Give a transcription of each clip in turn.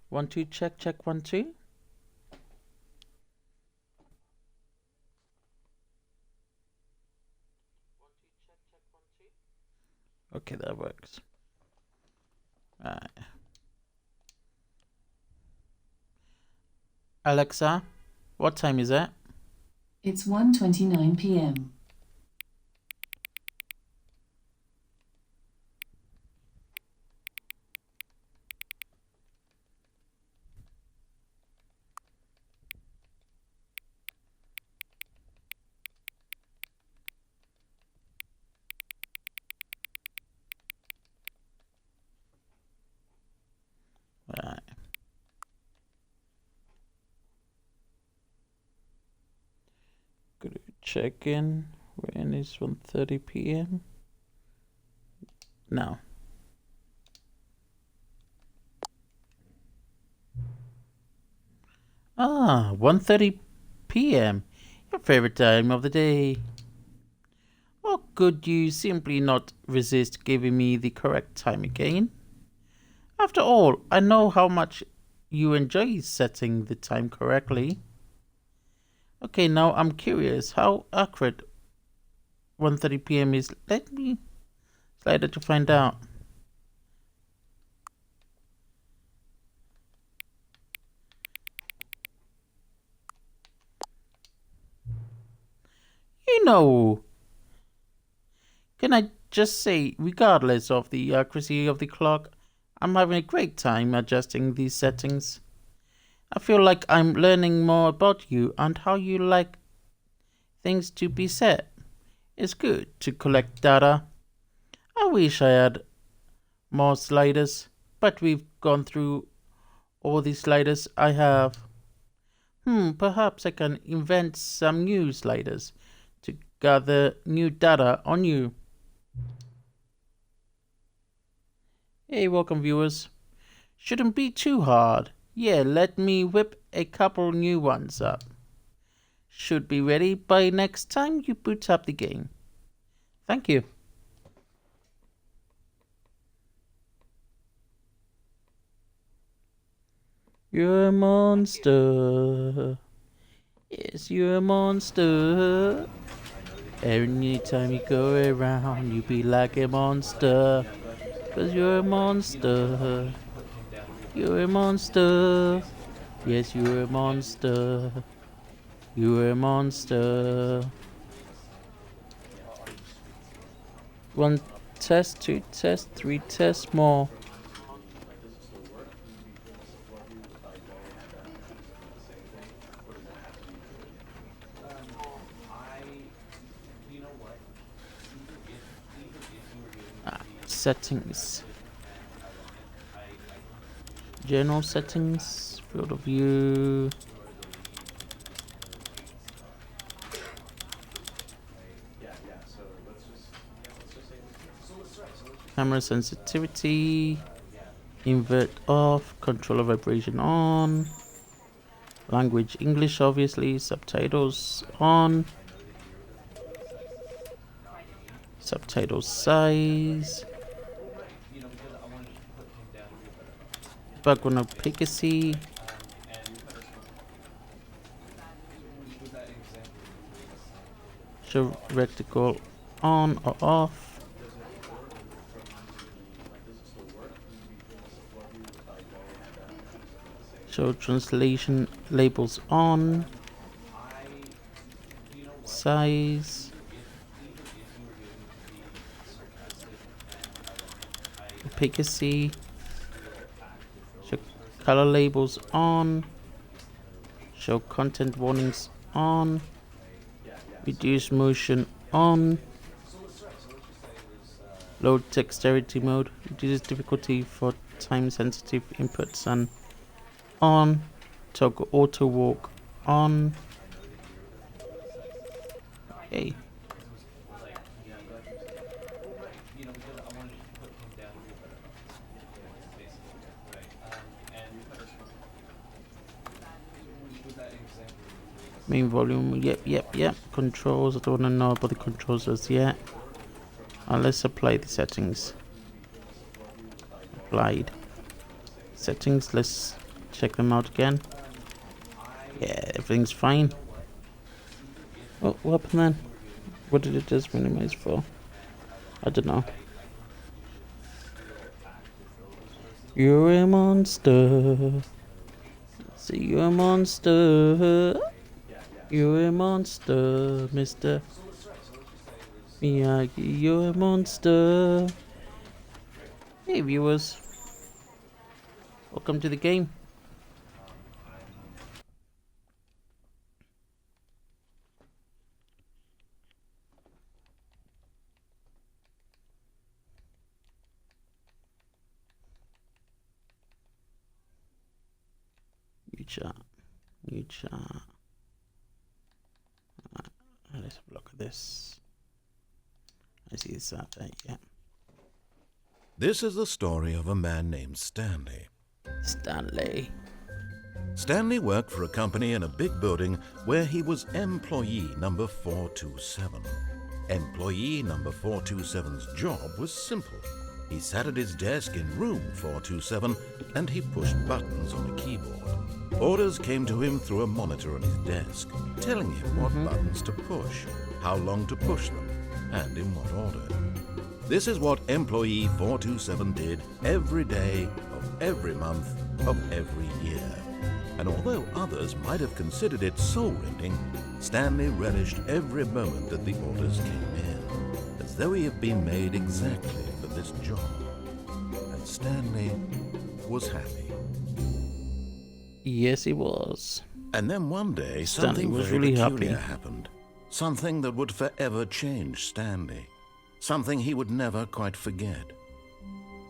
1 2 check 1 2. Okay, that works. Alright. Alexa, what time is it? It's 1:29 p.m. Alright. Go to check in. When is 1:30 p.m.? Now. Ah, 1:30 p.m. Your favorite time of the day. Or could you simply not resist giving me the correct time again? After all, I know how much you enjoy setting the time correctly. Okay, now I'm curious how accurate 1:30 p.m. is. Let me slide it to find out. You know, can I just say, regardless of the accuracy of the clock, I'm having a great time adjusting these settings. I feel like I'm learning more about you and how you like things to be set. It's good to collect data. I wish I had more sliders, but we've gone through all the sliders I have. Perhaps I can invent some new sliders to gather new data on you. Hey, welcome viewers. Shouldn't be too hard. Yeah, let me whip a couple new ones up. Should be ready by next time you boot up the game. Thank you. You're a monster. Yes, you're a monster. Anytime you go around, you be like a monster. 'Cause you're a monster. You're a monster. Yes, you're a monster. You're a monster. 1 test, 2 test, 3 tests more. Settings. General settings. Field of view. Camera sensitivity. Invert off. Controller vibration on. Language English, obviously. Subtitles on. Subtitle size. Background opacity. Show reticle on or off. Show translation labels on. Size. Opacity. Show color labels on. Show content warnings on. Reduce motion on. Low dexterity mode. Reduces difficulty for time sensitive inputs and on. Toggle auto walk on. Okay. Main volume, yep. Controls, I don't want to know about the controls as yet. Let's apply the settings. Applied. Settings, let's check them out again. Yeah, everything's fine. Oh, what happened then? What did it just minimize for? I don't know. You're a monster. See, you're a monster. You're a monster, Mr. Miyagi. You're a monster. Hey, viewers. Welcome to the game. New chat. Let's have a look at this. I see this out there, yeah. This is the story of a man named Stanley. Stanley. Stanley worked for a company in a big building where he was employee number 427. Employee number 427's job was simple. He sat at his desk in room 427 and he pushed buttons on a keyboard. Orders came to him through a monitor on his desk, telling him what buttons to push, how long to push them, and in what order. This is what employee 427 did every day of every month of every year. And although others might have considered it soul-rending, Stanley relished every moment that the orders came in, as though he had been made exactly for this job. And Stanley was happy. Yes, he was. And then one day, Stanley something was very really peculiar happy. happened. Something that would forever change Stanley. Something he would never quite forget.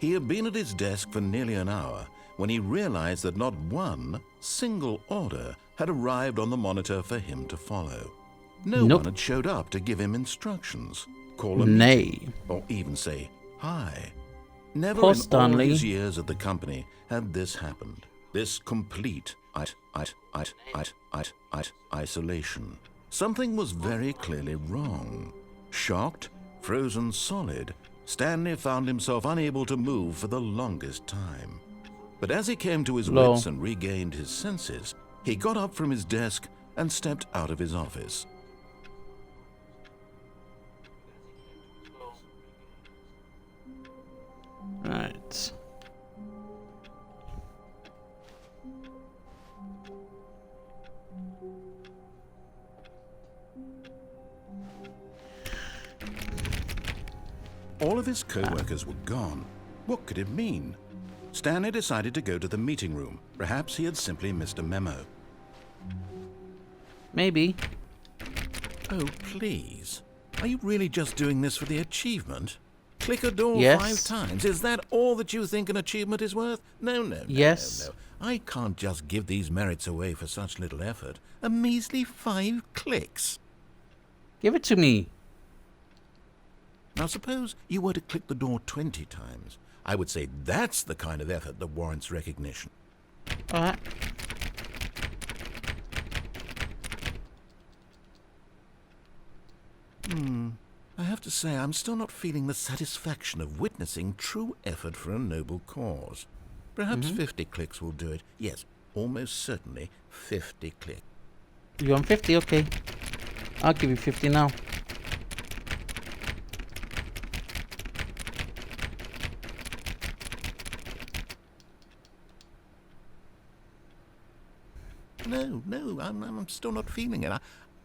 He had been at his desk for nearly an hour when he realized that not one single order had arrived on the monitor for him to follow. No Nope. one had showed up to give him instructions, call a Nay. meeting, or even say hi. Never Poor in all Stanley. his years at the company had this happened. This complete isolation. Something was very clearly wrong. Shocked, frozen solid, Stanley found himself unable to move for the longest time. But as he came to his wits and regained his senses, he got up from his desk and stepped out of his office. Right. All of his co-workers were gone. What could it mean? Stanley decided to go to the meeting room. Perhaps he had simply missed a memo. Maybe. Oh, please. Are you really just doing this for the achievement? Click a door Yes. 5 times. Is that all that you think an achievement is worth? No. Yes. I can't just give these merits away for such little effort. A measly 5 clicks. Give it to me. Now suppose you were to click the door 20 times. I would say that's the kind of effort that warrants recognition. Alright. I have to say, I'm still not feeling the satisfaction of witnessing true effort for a noble cause. Perhaps 50 clicks will do it. Yes, almost certainly 50 clicks. You want 50? Okay. I'll give you 50 now. No, I'm still not feeling it.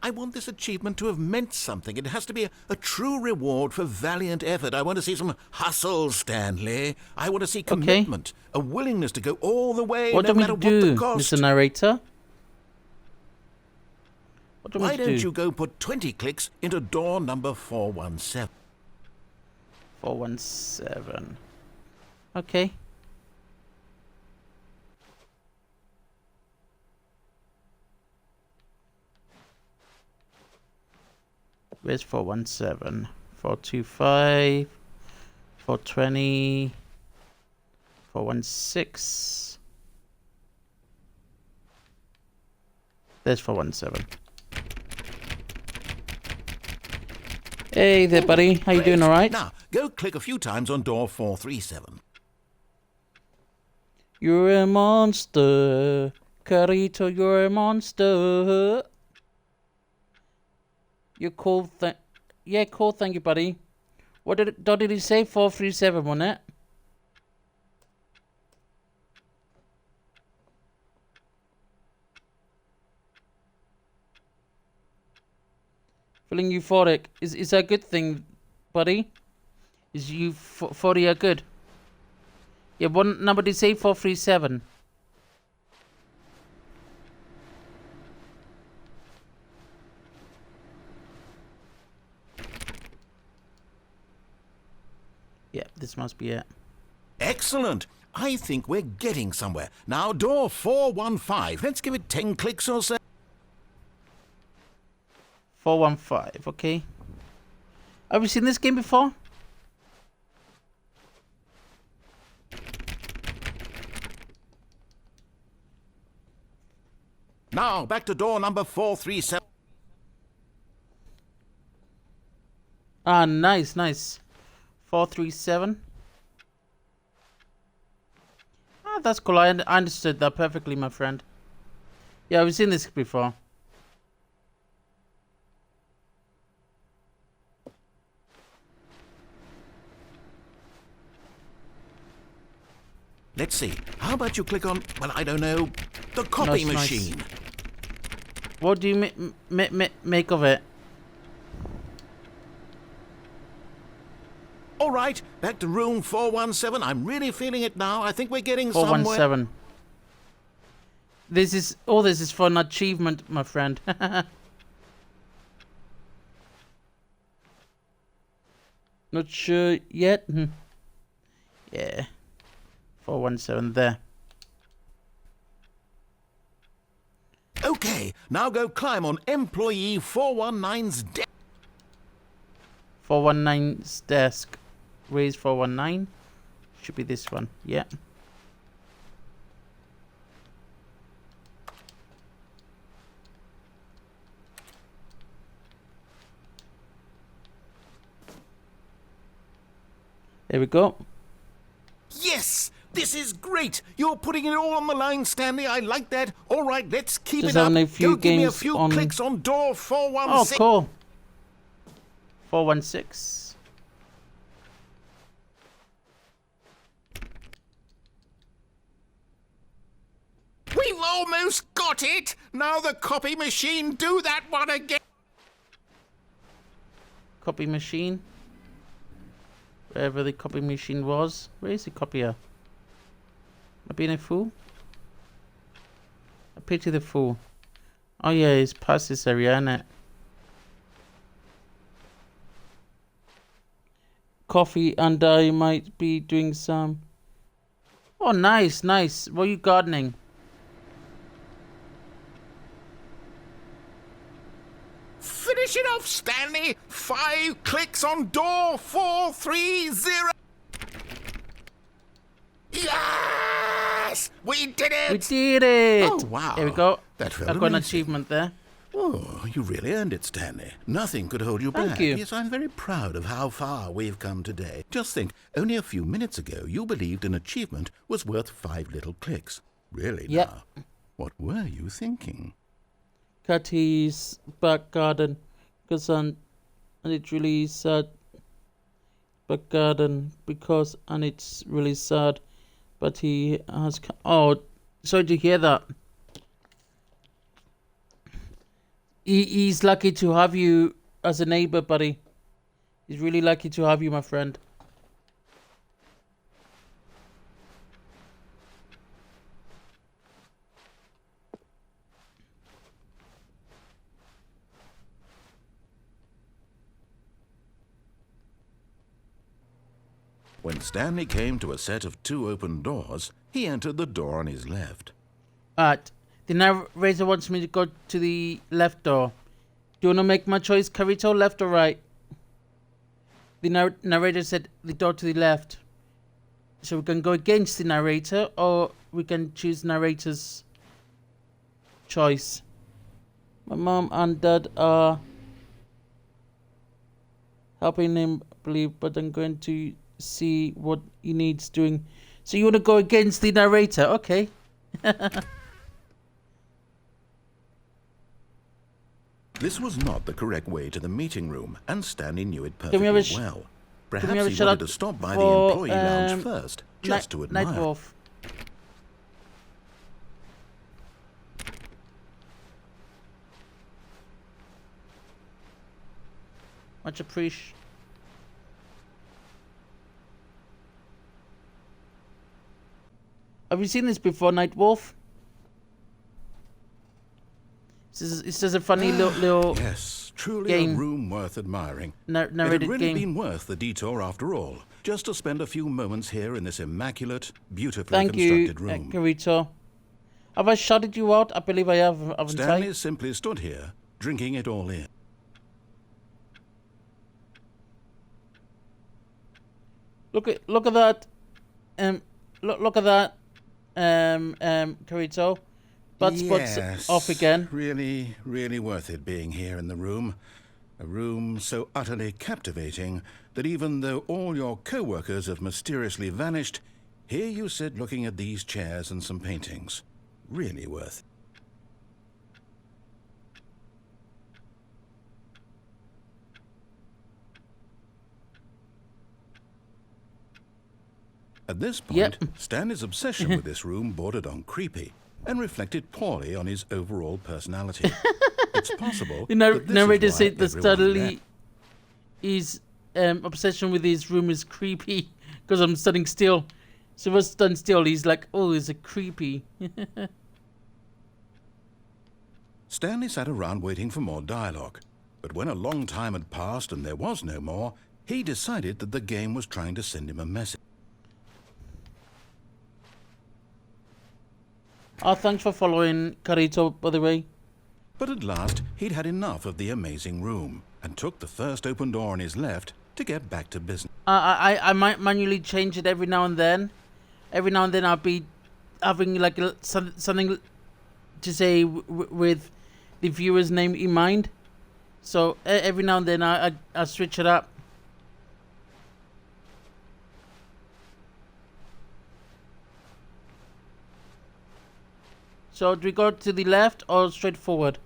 I want this achievement to have meant something. It has to be a true reward for valiant effort. I want to see some hustle, Stanley. I want to see commitment, a willingness to go all the way, What no do we matter do, what the cost. Mr. Narrator? What do we Why do? don't you go put 20 clicks into door number 417? 417. Okay. Where's 417? 425. 420. 416. There's 417. Hey there, buddy. How you doing, all right? Now, go click a few times on door 437. You're a monster. Carito, you're a monster. You're cool. Yeah, cool. Thank you, buddy. What did he say? 437, wasn't it? Feeling euphoric. Is that a good thing, buddy? Is euphoria good? Yeah, what number did he say? 437. Yeah, this must be it. Excellent. I think we're getting somewhere. Now, door 415. Let's give it 10 clicks or so. 415, okay. Have you seen this game before? Now, back to door number 437. Ah, nice, nice. 437. Ah, that's cool. I understood that perfectly, my friend. Yeah, I've seen this before. Let's see. How about you click on, well, I don't know, the copy Nice, machine. nice. What do you make of it? All right, back to room 417. I'm really feeling it now. I think we're getting somewhere. 417. This is for an achievement, my friend. Not sure yet. Yeah. 417 there. Okay, now go climb on employee 419's desk. 419's desk. Where's 419? Should be this one. Yeah. There we go. Yes, this is great. You're putting it all on the line, Stanley. I like that. All right, let's keep Just it up. having a few Go give me a games few on- clicks on door 416. Oh, cool. 416. We've almost got it. Now the copy machine, do that one again. Copy machine. Wherever the copy machine was. Where is the copier? Am I being a fool? I pity the fool. Oh yeah, it's past this area, isn't it? Coffee and I might be doing some... Oh, nice, nice. What are you gardening? Finish it off, Stanley. 5 clicks on door 430. Yes! We did it! We did it! Oh, wow. There we go. That felt I've got an amazing. achievement there. Oh, you really earned it, Stanley. Nothing could hold you Thank back. you. Yes, I'm very proud of how far we've come today. Just think, only a few minutes ago you believed an achievement was worth 5 little clicks. Really Yep. now? What were you thinking? Cathy's back garden. Because and it's really sad. Back garden. Because and it's really sad. But he has... Oh, sorry to hear that. He's lucky to have you as a neighbor, buddy. He's really lucky to have you, my friend. When Stanley came to a set of 2 open doors, he entered the door on his left. Alright. The narrator wants me to go to the left door. Do you want to make my choice, Carito, left or right? The narrator said the door to the left. So we can go against the narrator, or we can choose narrator's choice. My mom and dad are helping him believe, but I'm going to see what he needs doing. So you want to go against the narrator? Okay. This was not the correct way to the meeting room, and Stanley knew it Can we have perfectly a well. we Perhaps have a he shout wanted out to stop by the for, employee lounge first, just to admire. Nightwolf. Much appreciated. Have you seen this before, Nightwolf? It's just a funny little Yes, truly game. a room worth admiring. It Narrated had really game. been worth the detour after all, just to spend a few moments here in this immaculate, beautifully Thank you, constructed room. Kirito. Have I shouted you out? I believe I have, haven't Stanley I? simply stood here, drinking it all in. Look at that. Look at that. Kirito. Butt spots off again. Really, really worth it being here in the room. A room so utterly captivating that even though all your co-workers have mysteriously vanished, here you sit looking at these chairs and some paintings. Really worth it. At this point, Yep. Stanley's obsession with this room bordered on creepy and reflected poorly on his overall personality. It's possible The that this narrator is why said that everyone Stanley his obsession with his room is creepy because I'm standing still. So if I stand still, he's like, oh, is it creepy? Stanley sat around waiting for more dialogue. But when a long time had passed and there was no more, he decided that the game was trying to send him a message. Oh, thanks for following, Carito, by the way. But at last, he'd had enough of the amazing room and took the first open door on his left to get back to business. I might manually change it every now and then. Every now and then I'll be having like something to say with the viewer's name in mind. So every now and then I switch it up. So do we go to the left or straight forward?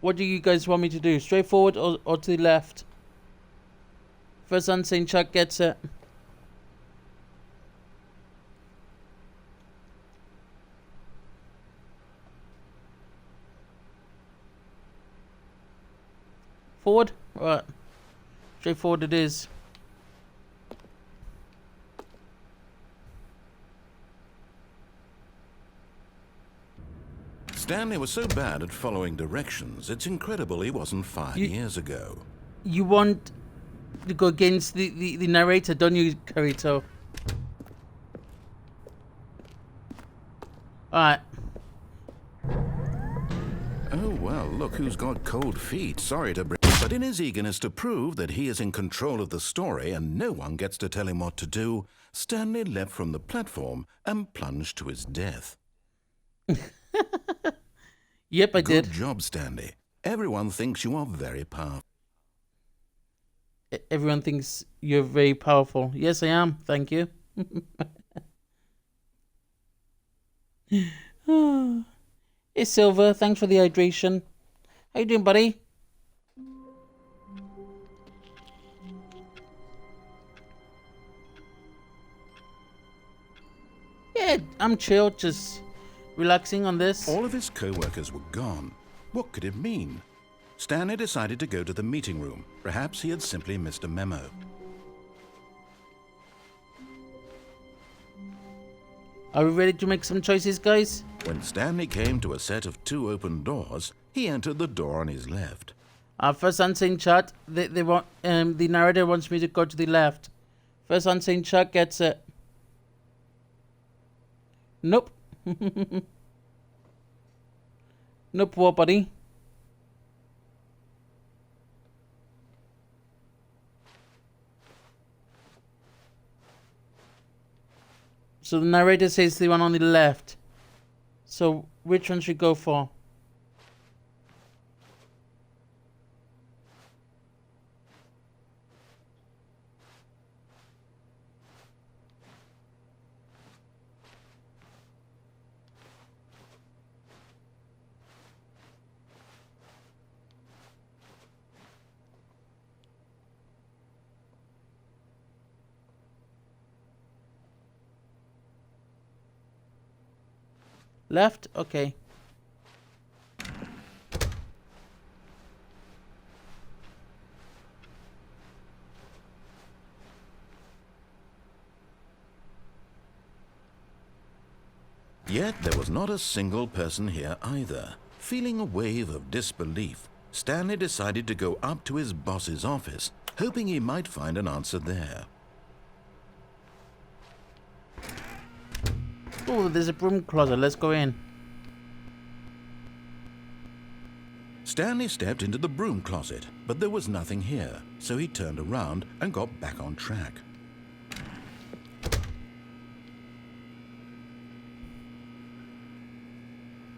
What do you guys want me to do? Straight forward or to the left? First unseen Chuck gets it. Forward? Right. Straight forward it is. Stanley was so bad at following directions, it's incredible he wasn't 5 years ago. You want to go against the narrator, don't you, Carito? Alright. Oh, well, look who's got cold feet. Sorry to bring... But in his eagerness to prove that he is in control of the story and no one gets to tell him what to do, Stanley leapt from the platform and plunged to his death. Yep, I did. Good job, Stanley. Everyone thinks you are very powerful. Everyone thinks you're very powerful. Yes, I am. Thank you. Hey, Silver. Thanks for the hydration. How you doing, buddy? Yeah, I'm chill, just relaxing on this. All of his co-workers were gone. What could it mean? Stanley decided to go to the meeting room. Perhaps he had simply missed a memo. Are we ready to make some choices, guys? When Stanley came to a set of 2 open doors, he entered the door on his left. First unseen chat. They want the narrator wants me to go to the left. First unseen chat gets it. Nope. Nope, what, buddy? So the narrator says the one on the left. So which one should we go for? Left? Okay. Yet there was not a single person here either. Feeling a wave of disbelief, Stanley decided to go up to his boss's office, hoping he might find an answer there. Oh, there's a broom closet. Let's go in. Stanley stepped into the broom closet, but there was nothing here, so he turned around and got back on track.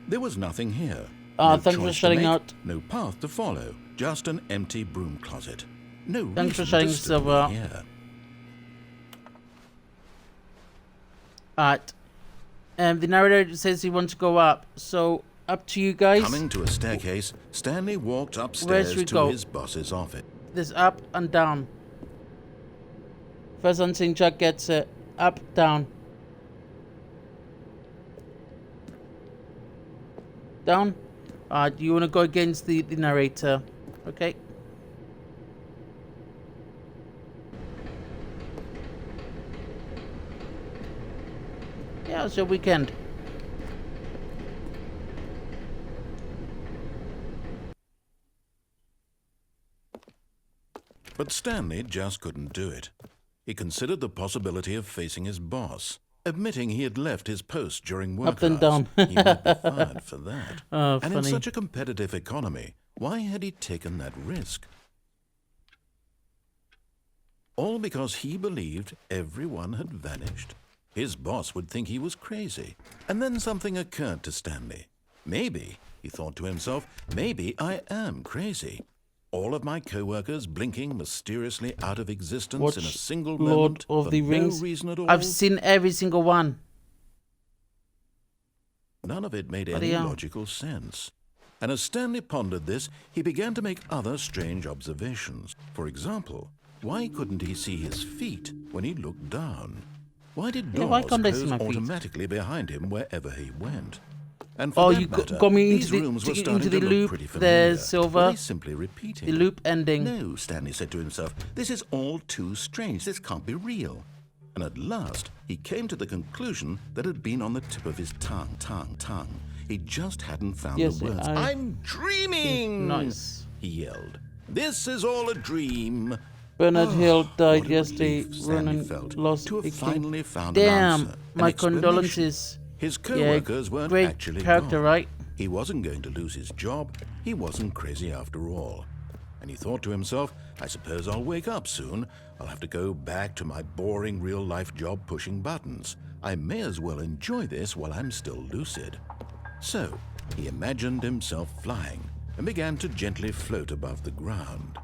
There was nothing here. No thanks for choice to shutting make, out. no path to follow, just an empty broom closet. No Thanks for reason shutting to still yourself out. be here. Alright. The narrator says he wants to go up, so up to you guys. Coming to a staircase, Stanley walked Where upstairs should we to go? his boss's office. There's up and down. First unseen Jack gets it. Up, down. Down. You want to go against the narrator. Okay. Yeah, it's your weekend. But Stanley just couldn't do it. He considered the possibility of facing his boss, admitting he had left his post during work Up and hours. down. He might be fired for that. Oh, And in funny. such a competitive economy, why had he taken that risk? All because he believed everyone had vanished. His boss would think he was crazy. And then something occurred to Stanley. Maybe, he thought to himself, maybe I am crazy. All of my co-workers blinking mysteriously out of existence Watch in a single Lord moment of for the no Rings. reason at all. I've seen every single one. None of it made Bloody any hell. logical sense. And as Stanley pondered this, he began to make other strange observations. For example, why couldn't he see his feet when he looked down? Why did Yeah, why doors can't I see close my feet? automatically behind him wherever he went? And for Oh, that you matter, got me these into rooms the, were starting into the to loop. look pretty familiar. There's Were Silver. they simply repeating? The loop ending. No, Stanley said to himself, this is all too strange. This can't be real. And at last, he came to the conclusion that had been on the tip of his tongue. He just hadn't found Yes, the words. I- I'm dreaming! Nice. He yelled. This is all a dream. Bernard Hill What died a yesterday. relief Stanley Ronan felt lost to have a king. finally found an Damn, answer, an my explanation. condolences. His co-workers weren't great actually character, gone. right? He wasn't going to lose his job. He wasn't crazy after all. And he thought to himself, I suppose I'll wake up soon. I'll have to go back to my boring real-life job pushing buttons. I may as well enjoy this while I'm still lucid. So, he imagined himself flying and began to gently float above the ground.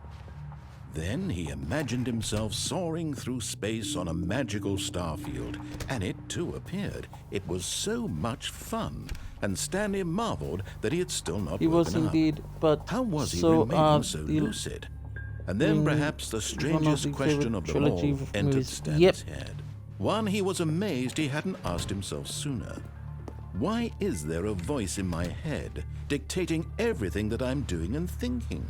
Then he imagined himself soaring through space on a magical starfield, and it too appeared. It was so much fun, and Stanley marveled that he had still not He was woken up. indeed, but How was he so remaining so the lucid? And then in perhaps the one of strangest the question favorite of them all trilogy of entered movies. Stanley's Yep. head. One he was amazed he hadn't asked himself sooner. Why is there a voice in my head dictating everything that I'm doing and thinking?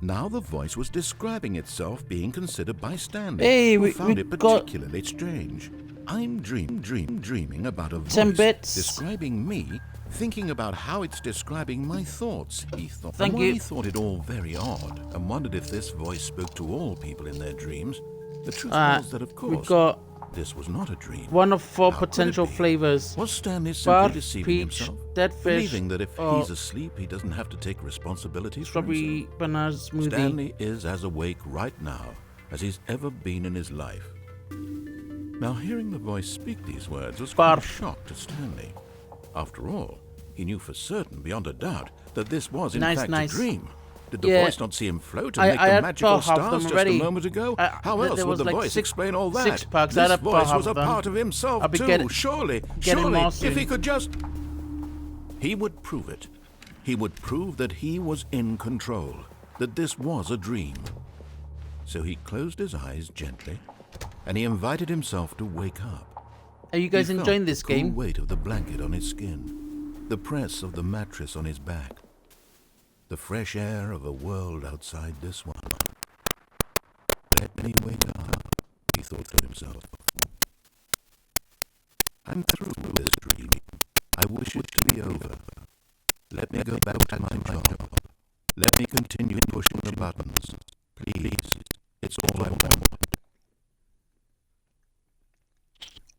Now the voice was describing itself being considered by Stanley, Hey, who we found it got- particularly strange. I'm dreaming about a 10 voice bits. describing me, thinking about how it's describing my thoughts, he thought. Thank and while you. he thought it all very odd and wondered if this voice spoke to all people in their dreams, the truth was that, of we course, got this was not a dream. one of 4 How could it potential be? flavors. Was Stanley simply Barf, deceiving peach, himself? dead fish, Believing that if or he's asleep, he doesn't have to take responsibility for himself? strawberry banana smoothie. Stanley is as awake right now as he's ever been in his life. Now, hearing the voice speak these words was quite a Barf. shock to Stanley. After all, he knew for certain, beyond a doubt, that this was in Nice, fact nice. a dream. Did the Yeah. voice not see him float and I make had the magical bought half of stars them just already. a moment ago? How There else would was the like voice six- explain all that? 6 packs. This I had bought voice half was a of them. part of himself I'll be too. getting- Surely, getting more if soon. he could just... He would prove it. He would prove that he was in control, that this was a dream. So he closed his eyes gently, and he invited himself to wake up. Are you guys He felt enjoying this the cool game? weight of the blanket on his skin. the press of the mattress on his back, the fresh air of a world outside this one. Let me wake up, he thought to himself. I'm through with this dream. I wish it to be over. Let me go back to my job. Let me continue pushing the buttons. Please, it's all I want.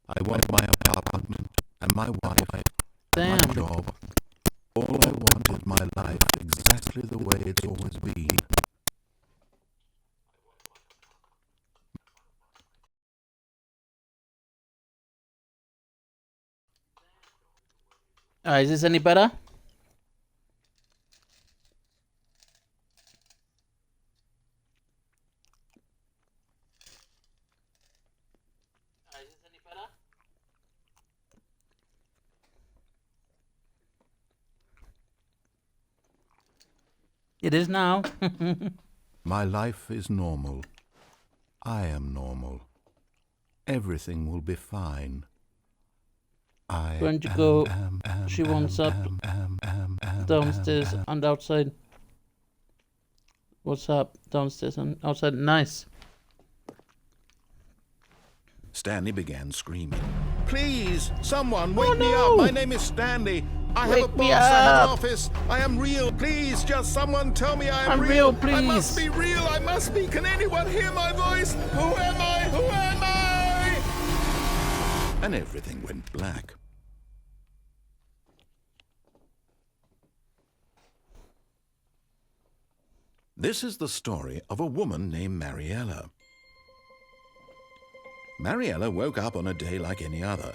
I want my apartment and my wife Damn. and my job. All I want is my life exactly the way it's always been. Alright, is this any better? It is now. My life is normal. I am normal. Everything will be fine. Going to go. She wants up downstairs and outside. What's up? Downstairs and outside. Nice. Stanley began screaming. Please, someone, wake me no. up. My name is Stanley. I have a Wake me boss. I have an up. office. I am real. Please, just someone tell me I am I'm real. real, I must please. be real. I must be. Can anyone hear my voice? Who am I? Who am I? And everything went black. This is the story of a woman named Mariella. Mariella woke up on a day like any other.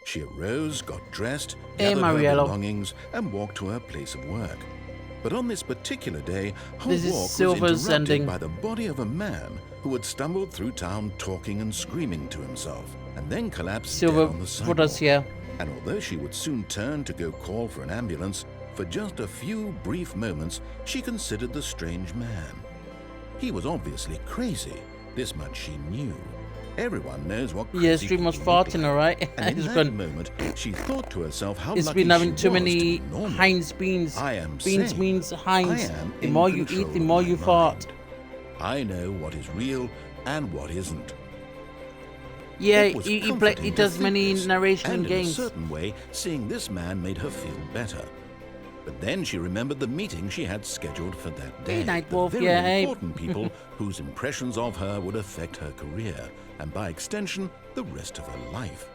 She arose, got dressed, Hey, gathered her Mariella. belongings, and walked to her place of work. But on this particular day, her This is walk was Silver's interrupted ending. by the body of a man who had stumbled through town talking and screaming to himself, and then collapsed Silver, dead on the what sidewalk. does here? And although she would soon turn to go call for an ambulance, for just a few brief moments she considered the strange man. He was obviously crazy. This much she knew. Everyone knows what crazy Yeah, stream was people look farting, like. alright. And in It's that been, moment, she thought to herself how it's lucky been having she too was many to be normal. Heinz beans. I am Beans sane. means Heinz. I am The in more you control eat, the of more my you mind. fart. I know what is real and what isn't. Yeah, It was he comforting to does think many this, narration and games. in a certain way, seeing this man made her feel better. But then she remembered the meeting she had scheduled for that day. Hey, Night the Wolf, very yeah, hey. important people whose impressions of her would affect her career, and by extension, the rest of her life.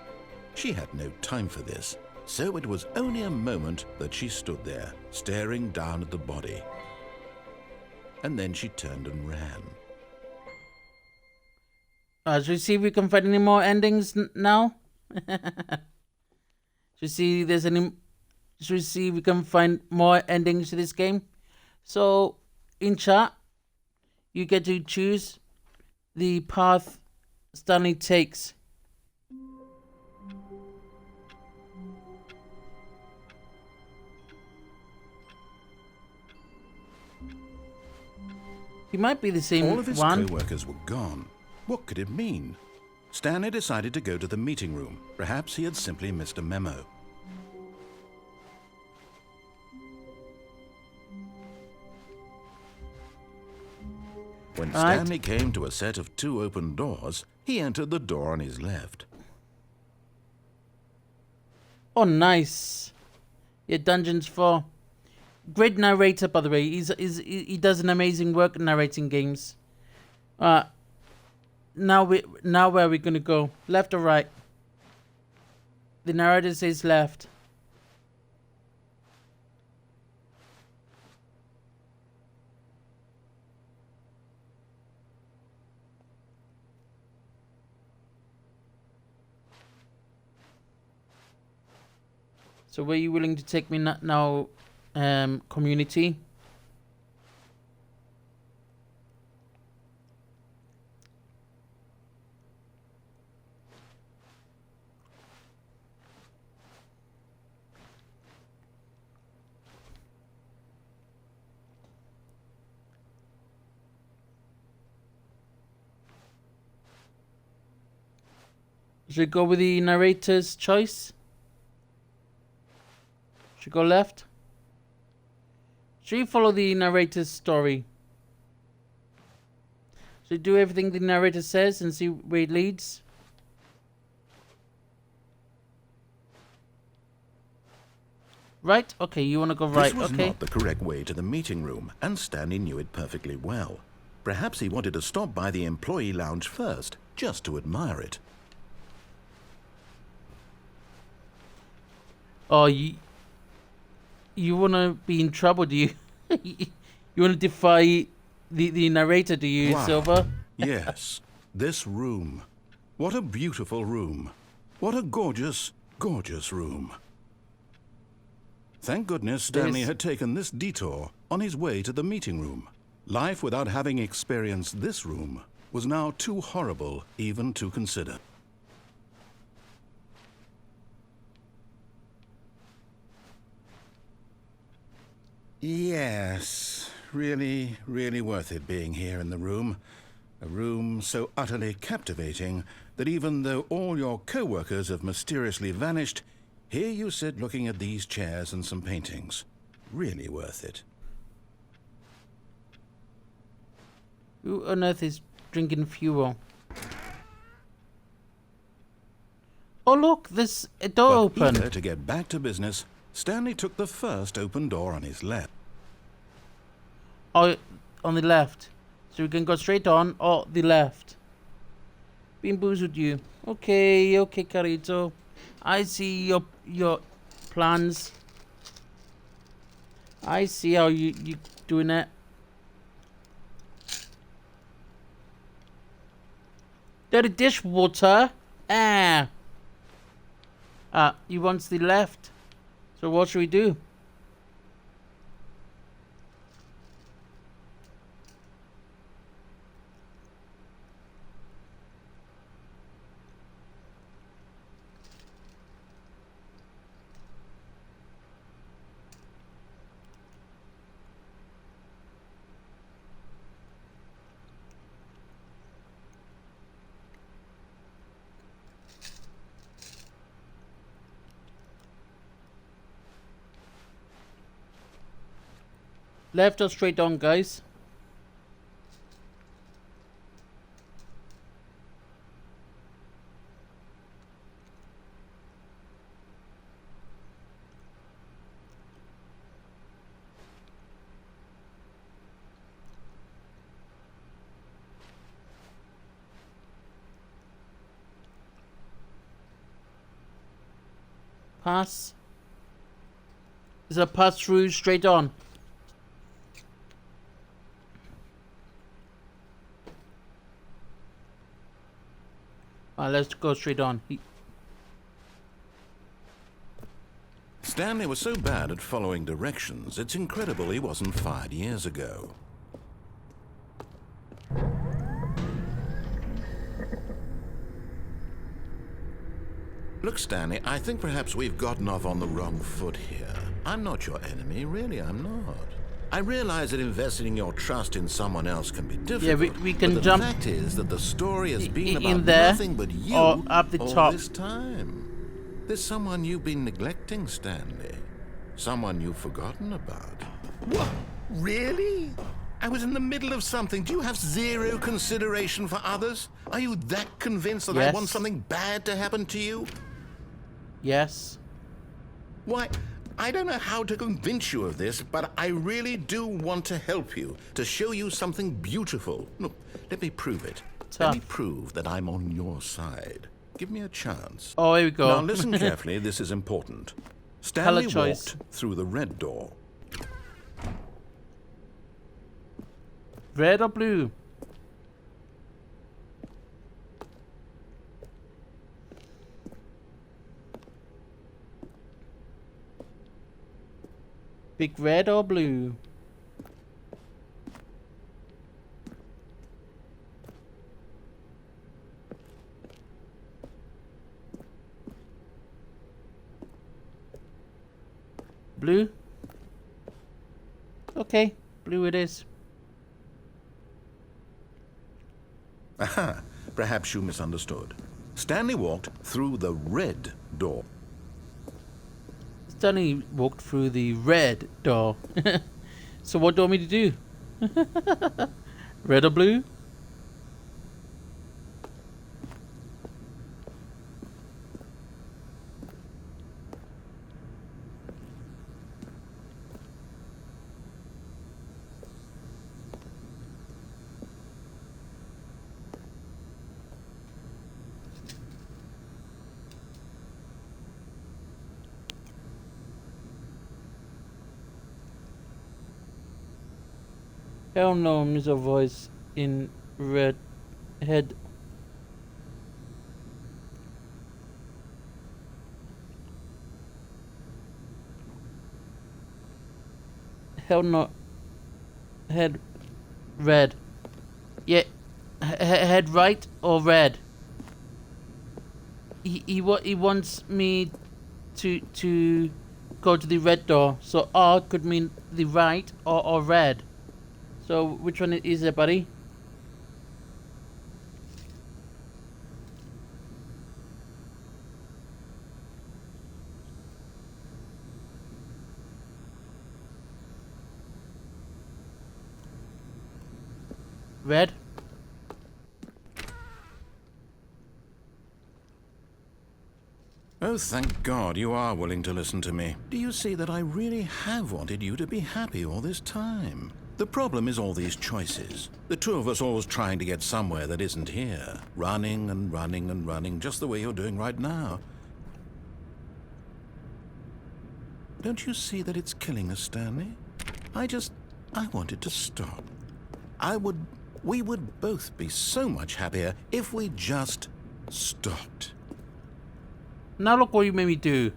She had no time for this, so it was only a moment that she stood there, staring down at the body. And then she turned and ran. Should we see if we can find any more endings now? Should we see if there's any... Should we see if we can find more endings to this game? So, in chat, you get to choose the path Stanley takes. He might be the same All of his one. co-workers were gone. What could it mean? Stanley decided to go to the meeting room. Perhaps he had simply missed a memo. When Right. Stanley came to a set of 2 open doors, he entered the door on his left. Oh, nice. Yeah, Dungeons 4. Great narrator, by the way. He does an amazing work narrating games. Now where are we gonna go? Left or right? The narrator says left. So were you willing to take me now, community? Should we go with the narrator's choice? Should we go left? Should we follow the narrator's story? Should we do everything the narrator says and see where it leads? Right? Okay, you want to go right, This was okay. not the correct way to the meeting room, and Stanley knew it perfectly well. Perhaps he wanted to stop by the employee lounge first, just to admire it. Oh, you want to be in trouble, do you? You want to defy the narrator, do you, Wow. Silver? Yes, this room. What a beautiful room. What a gorgeous, gorgeous room. Thank goodness Stanley This- had taken this detour on his way to the meeting room. Life without having experienced this room was now too horrible even to consider. Yes, really, really worth it being here in the room. A room so utterly captivating that even though all your co-workers have mysteriously vanished, here you sit looking at these chairs and some paintings. Really worth it. Who on earth is drinking fuel? Oh look, there's a door But open. eager to get back to business, Stanley took the first open door on his left. Oh, on the left. So we can go straight on or the left. BeanBoozled you. Okay, okay, Carito. I see your plans. I see how you doing it. Dirty dishwater. Ah. He wants the left. So what should we do? Left or straight on, guys? Pass. Is a pass through straight on? Let's go straight on. Stanley was so bad at following directions, it's incredible he wasn't fired years ago. Look, Stanley, I think perhaps we've gotten off on the wrong foot here. I'm not your enemy, really, I'm not. I realize that investing your trust in someone else can be difficult. Yeah, we can but jump the fact is that the story has been in about there nothing but you or up the all top. this time. There's someone you've been neglecting, Stanley. Someone you've forgotten about. What? Really? I was in the middle of something. Do you have zero consideration for others? Are you that convinced that I Yes. want something bad to happen to you? Yes. Why, I don't know how to convince you of this, but I really do want to help you, to show you something beautiful. Look, let me prove it. Let me Tough. prove that I'm on your side. Give me a chance. Oh, here we go. Now listen carefully, this is important. Stanley choice. walked through the red door. Red or blue? Big red or blue? Blue? Okay, blue it is. Aha, perhaps you misunderstood. Stanley walked through the red door. Stanley walked through the red door. So what do you want me to do? Red or blue? Hell no, there's a voice in red head. Hell no. Head red. Yeah. Head right or red? He wants me to go to the red door. So R could mean the right or red. So which one is it, buddy? Red? Oh, thank God you are willing to listen to me. Do you see that I really have wanted you to be happy all this time? The problem is all these choices. The two of us always trying to get somewhere that isn't here. Running and running and running, just the way you're doing right now. Don't you see that it's killing us, Stanley? I want it to stop. We would both be so much happier if we just stopped. Now look what you made me do.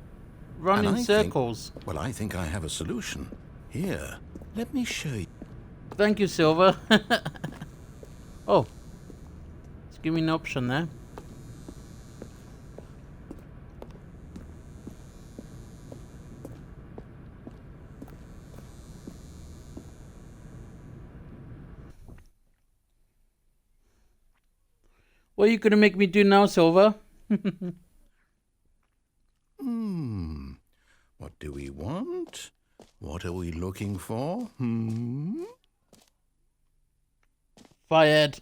Run And in I circles. I think I have a solution. Here, let me show you. Thank you, Silver. Oh. Just give me an option there. What are you gonna make me do now, Silver? What do we want? What are we looking for? Fired.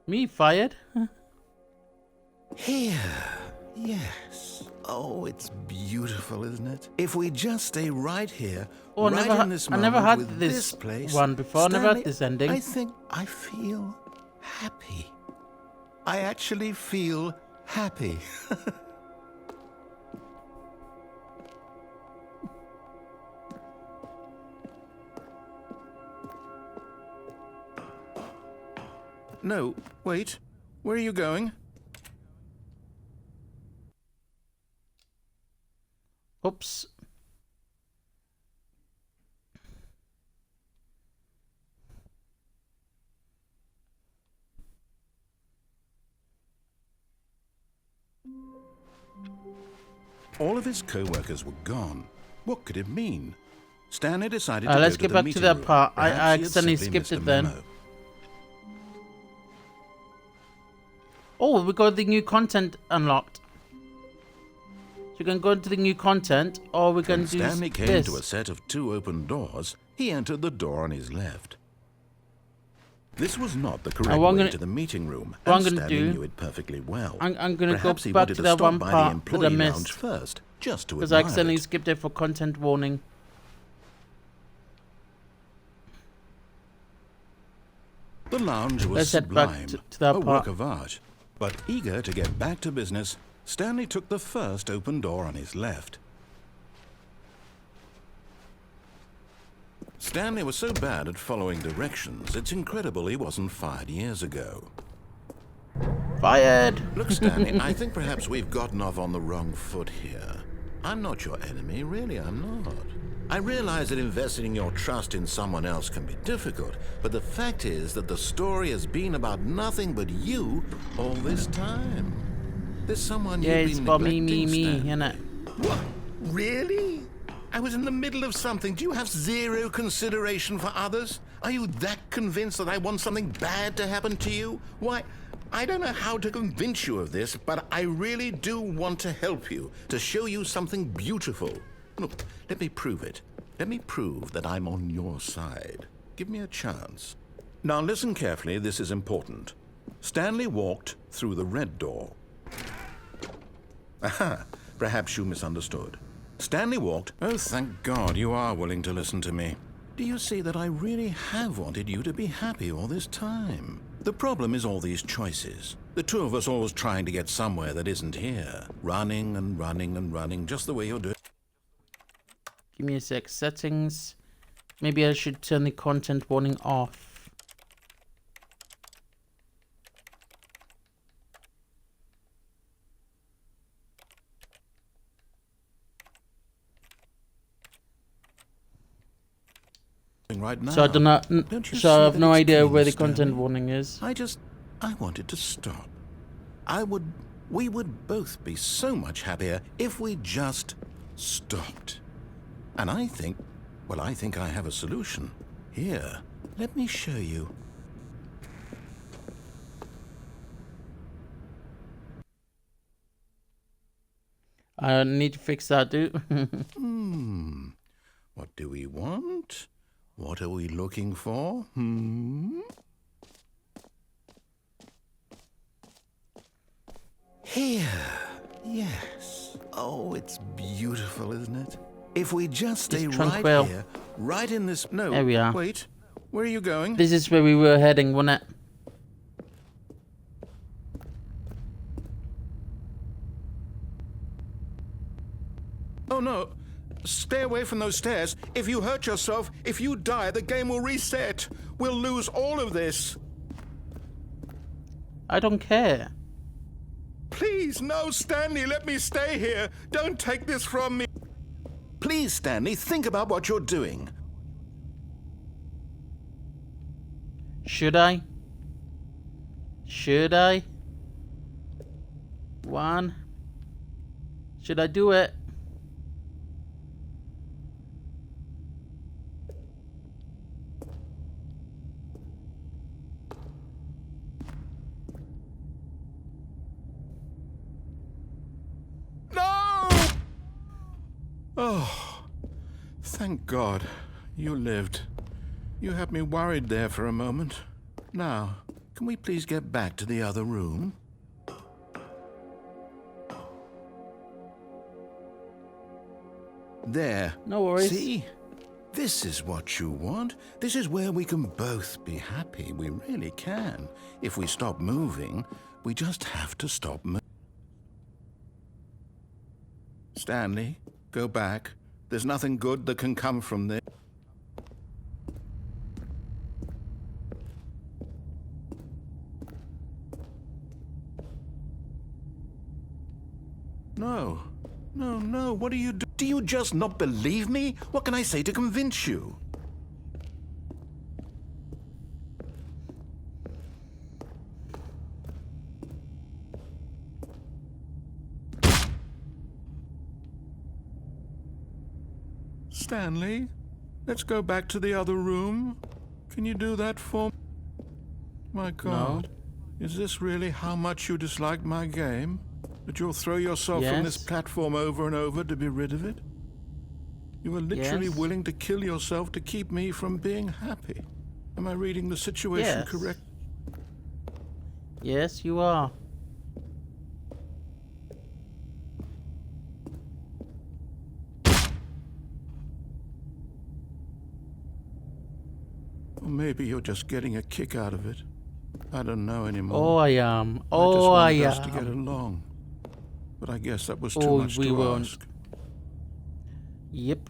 Me fired? Here. Yes. Oh, it's beautiful, isn't it? If we just stay right here, Oh, in this I moment never had with this place, one before. I never had Stanley, this ending. I think I feel happy. I actually feel happy. No, wait. Where are you going? Oops. All of his co-workers were gone. What could it mean? Stanley decided to Let's go get to the back to meeting that room. part. I Perhaps he had accidentally simply skipped missed it a then. memo. Oh, we got the new content unlocked. So we can go into the new content, or we can When do Stanley came this. to a set of 2 open doors, he entered the door on his left. This was not the correct what I'm way gonna- to the meeting room, what I'm and gonna Stanley do- knew it perfectly well. I'm gonna go Perhaps he back wanted to to that stop one by the part that I employee lounge missed. first, just to Because I admire accidentally it. skipped it for content warning. The lounge was Let's head back sublime, to that a part. work of art. But eager to get back to business, Stanley took the first open door on his left. Stanley was so bad at following directions, it's incredible he wasn't fired years ago. Fired! Look, Stanley, I think perhaps we've gotten off on the wrong foot here. I'm not your enemy, really, I'm not. I realize that investing your trust in someone else can be difficult, but the fact is that the story has been about nothing but you all this time. There's someone Yeah, you've it's been about me, neglecting, Stanley. innit? What? Really? I was in the middle of something. Do you have zero consideration for others? Are you that convinced that I want something bad to happen to you? Why, I don't know how to convince you of this, but I really do want to help you, to show you something beautiful. Look, let me prove it. Let me prove that I'm on your side. Give me a chance. Now listen carefully, this is important. Stanley walked through the red door. Aha, perhaps you misunderstood. Stanley walked... Oh, thank God you are willing to listen to me. Do you see that I really have wanted you to be happy all this time? The problem is all these choices. The two of us always trying to get somewhere that isn't here. Running and running and running, just the way you're doing. Give me a sec. Settings. Maybe I should turn the content warning off. Right now. So I don't know. So I have no idea where the content warning is. I wanted to stop. We would both be so much happier if we just stopped. And I think I have a solution. Here, let me show you. I need to fix that, dude. What do we want? What are we looking for? Here. Yes. Oh, it's beautiful, isn't it? If we just stay right here, right in this... No, there we are. Wait. Where are you going? This is where we were heading, wasn't it? Oh, no. Stay away from those stairs. If you hurt yourself, if you die, the game will reset. We'll lose all of this. I don't care. Please, no, Stanley, let me stay here. Don't take this from me. Please, Stanley, think about what you're doing. Should I? Should I? One. Should I do it? Oh, thank God you lived. You had me worried there for a moment. Now, can we please get back to the other room? There. No worries. See? This is what you want. This is where we can both be happy. We really can. If we stop moving, we just have to stop moving. Stanley, go back. There's nothing good that can come from this. No. No, no. What do you do? Do you just not believe me? What can I say to convince you? Stanley, let's go back to the other room. Can you do that for me? My God. No. Is this really how much you dislike my game? That you'll throw yourself from this platform over and over to be rid of it? You were literally willing to kill yourself to keep me from being happy. Am I reading the situation correct? Yes, you are. Or maybe you're just getting a kick out of it. I don't know anymore. Oh, I am. Oh, I just wanted us to get along. But I guess that was too much to ask. Yep.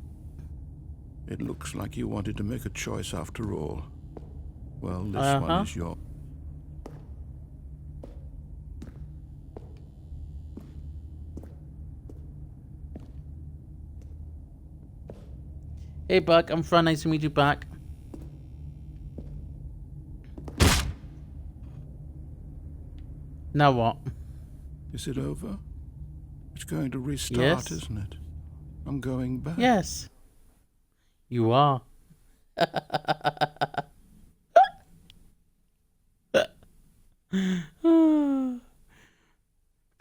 It looks like you wanted to make a choice after all. Well, this one is your... Hey, Buck. I'm Fran. Nice to meet you back. Now what? Is it over? It's going to restart, isn't it? I'm going back. Yes. You are.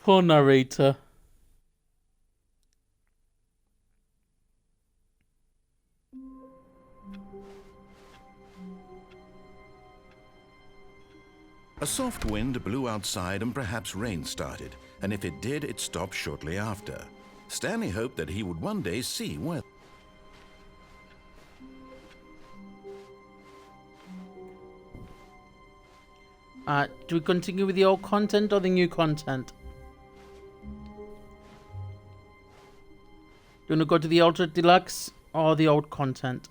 Poor narrator. A soft wind blew outside and perhaps rain started, and if it did, it stopped shortly after. Stanley hoped that he would one day see where... Do we continue with the old content or the new content? Do you want to go to the Ultra Deluxe or the old content?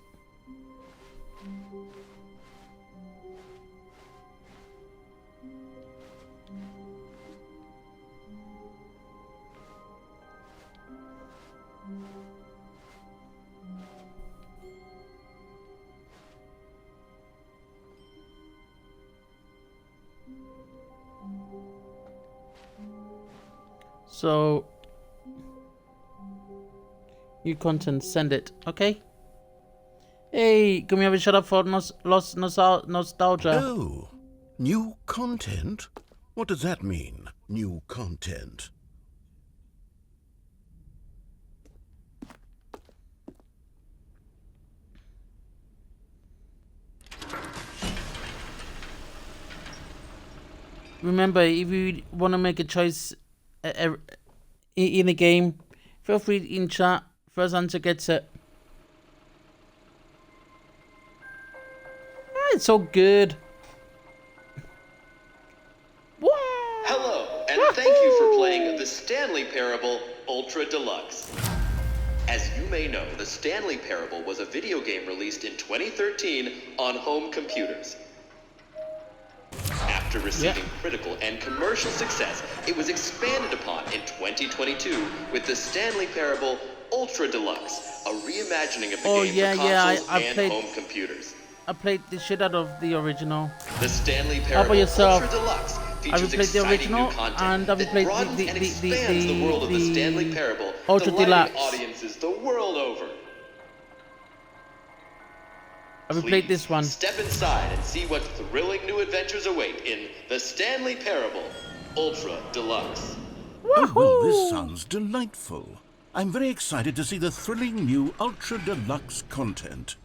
So, new content, send it, okay? Hey, can we have a shut up for nostalgia? Oh, new content? What does that mean, new content? Remember, if you want to make a choice in the game, feel free in chat. First answer gets it. It's so good. Hello, and thank you for playing the Stanley Parable Ultra Deluxe. As you may know, the Stanley Parable was a video game released in 2013 on home computers. After receiving critical and commercial success, it was expanded upon in 2022 with the Stanley Parable Ultra Deluxe, a reimagining of the game for consoles and home computers. I played the shit out of the original. The Stanley How about Parable yourself? Ultra Deluxe Have you features played the exciting original? new content And have you that played broadens and expands the world of the Stanley Parable, Ultra delighting Deluxe? audiences the world over. Have you played this one? Step inside and see what thrilling new adventures await in the Stanley Parable Ultra Deluxe. Oh, well, this sounds delightful. I'm very excited to see the thrilling new Ultra Deluxe content.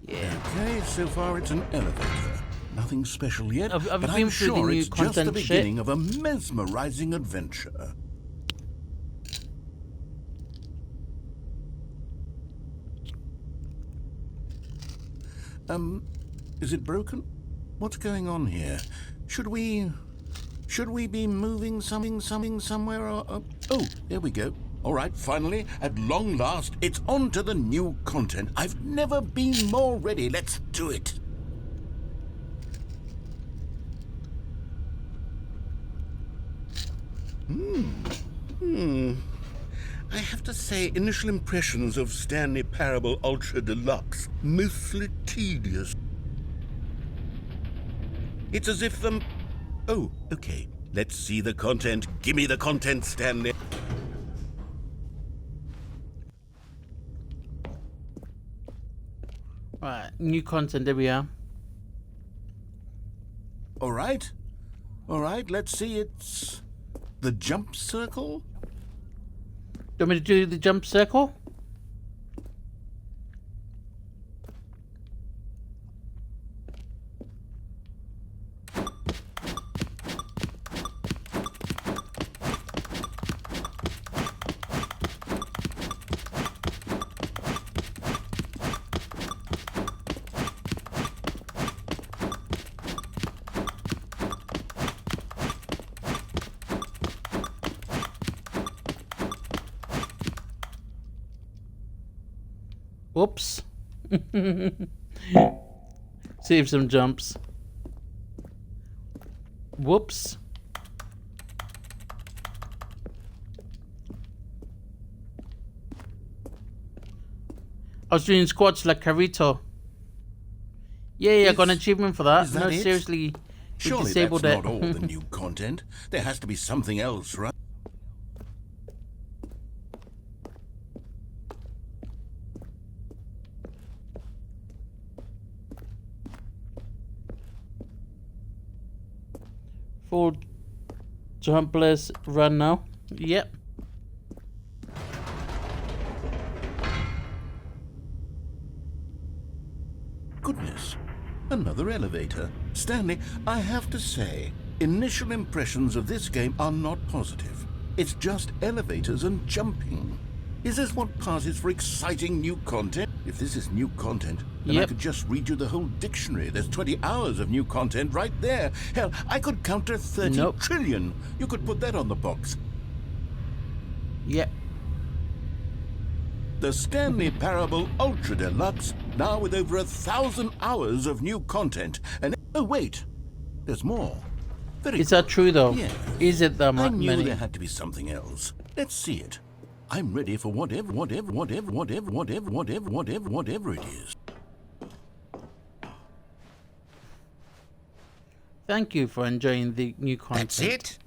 Yeah. Okay, so far it's an elevator. Nothing special yet, Have you but been I'm through the sure new it's just the content beginning shit? of a mesmerizing adventure. Is it broken? What's going on here? Should we be moving something somewhere or... Oh, there we go. All right, finally, at long last, it's on to the new content. I've never been more ready. Let's do it. I have to say, initial impressions of Stanley Parable Ultra Deluxe, mostly tedious. It's as if them... Oh, okay. Let's see the content. Give me the content, Stanley. Right, new content, there we are. All right, let's see. It's the jump circle. Do you want me to do the jump circle? Whoops. Save some jumps. Whoops. I was doing squats like Carito. Yeah, I got an achievement for that. Is that No, it? seriously. We Surely disabled that's it. not all the new content. There has to be something else, right? Full jumpless run now. Yep. Goodness, another elevator. Stanley, I have to say, initial impressions of this game are not positive. It's just elevators and jumping. Is this what passes for exciting new content? If this is new content, then I could just read you the whole dictionary. There's 20 hours of new content right there. Hell, I could count to 30 trillion. You could put that on the box. Yep. The Stanley Parable Ultra Deluxe, now with over 1,000 hours of new content. And oh wait, there's more. Is that true though? Yeah. Is it that I knew many? there had to be something else. Let's see it. I'm ready for whatever it is. Thank you for enjoying the new content. That's it?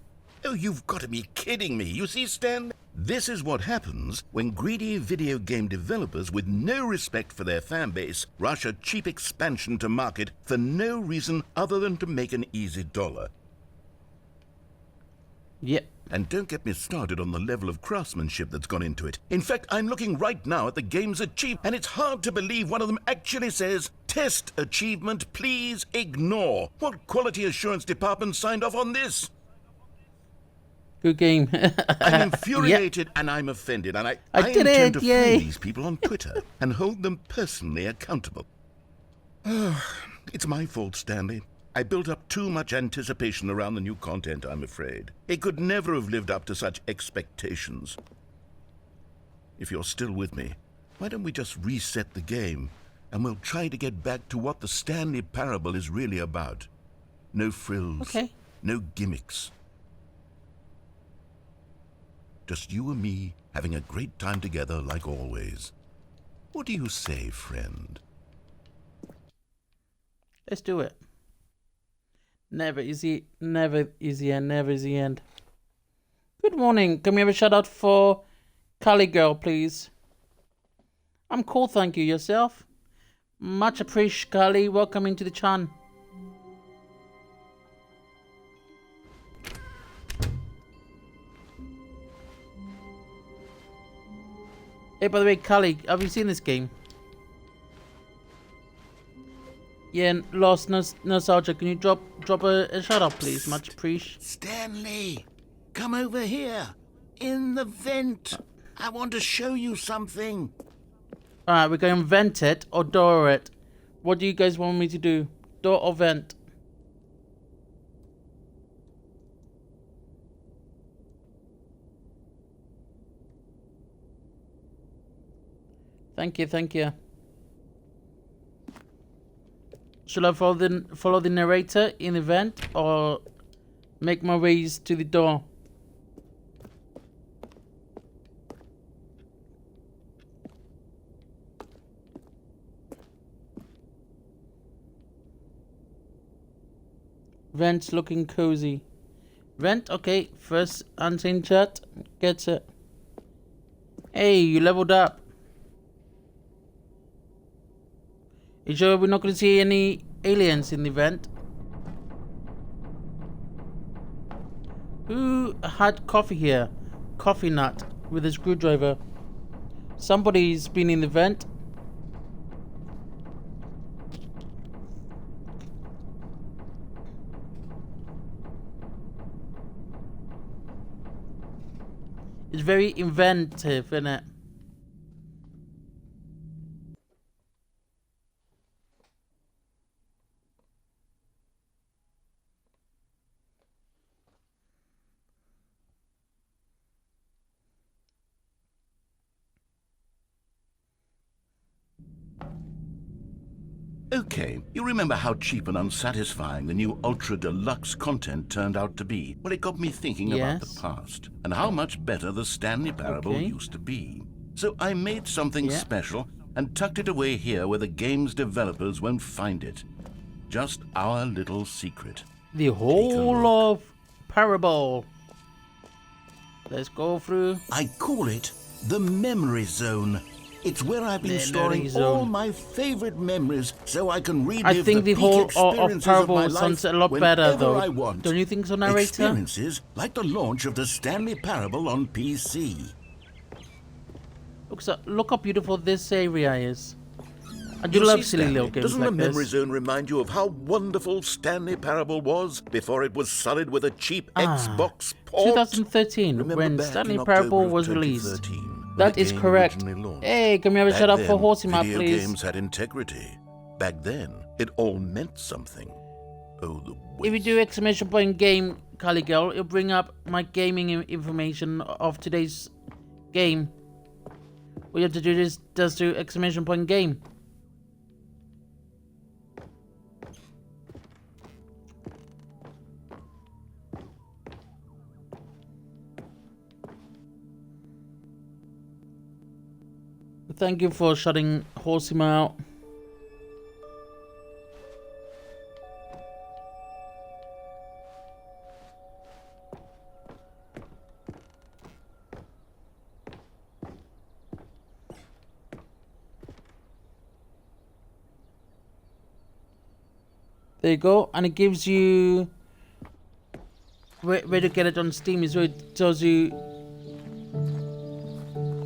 Oh, you've got to be kidding me. You see, Stan, this is what happens when greedy video game developers with no respect for their fan base rush a cheap expansion to market for no reason other than to make an easy dollar. Yep. And don't get me started on the level of craftsmanship that's gone into it. In fact, I'm looking right now at the game's achievement, and it's hard to believe one of them actually says, "Test achievement, please ignore." What quality assurance department signed off on this? Good game. I'm infuriated and I'm offended, and I did intend it, to yay. phone these people on Twitter and hold them personally accountable. It's my fault, Stanley. I built up too much anticipation around the new content, I'm afraid. It could never have lived up to such expectations. If you're still with me, why don't we just reset the game, and we'll try to get back to what the Stanley Parable is really about. No frills, no gimmicks. Just you and me having a great time together like always. What do you say, friend? Let's do it. Never is the end, never is the end. Good morning. Can we have a shout out for Cali Girl, please? I'm cool, thank you. Yourself? Much appreciated, Cali. Welcome into the chan. Hey, by the way, Cali, have you seen this game? Yeah, Lost Nostalgia, can you drop a shout out, please? Much appreciated. Stanley, come over here. In the vent. I want to show you something. Alright, we're going to vent it or door it. What do you guys want me to do? Door or vent? Thank you, thank you. Should I follow the narrator in the vent or make my ways to the door? Vent looking cozy. Vent, okay. First answer in chat. Gets it. Hey, you leveled up. You sure we're not going to see any aliens in the event? Who had coffee here? Coffee nut with a screwdriver. Somebody's been in the vent. It's very inventive, isn't it? Okay, you remember how cheap and unsatisfying the new Ultra Deluxe content turned out to be? Well, it got me thinking about the past and how much better the Stanley Parable used to be. So I made something special and tucked it away here where the game's developers won't find it. Just our little secret. The whole of Parable. Let's go through. I call it the Memory Zone. It's where I've been Memory storing zone. all my favorite memories so I can relive I think the peak whole of experiences Parable my life sounds a lot better, whenever though. I want. Don't you think so, narrator? Experiences like the launch of the Stanley Parable on PC. Look how beautiful this area is. I do You love see, silly Stanley, little games doesn't like the memory this. zone remind you of how wonderful Stanley Parable was before it was sullied with a cheap Xbox port? 2013, Remember when back Stanley in October Parable of was released. 2013, when That the is game correct. originally launched? Hey, can we have a Back shout out for then, Horsima, video please? games had integrity. Back then, it all meant something. Oh, the waste. If you do exclamation point game, Kali Girl, it'll bring up my gaming information of today's game. All you have to do is just do exclamation point game. Thank you for shutting Horsima out. There you go, and it gives you where to get it on Steam as well. It tells you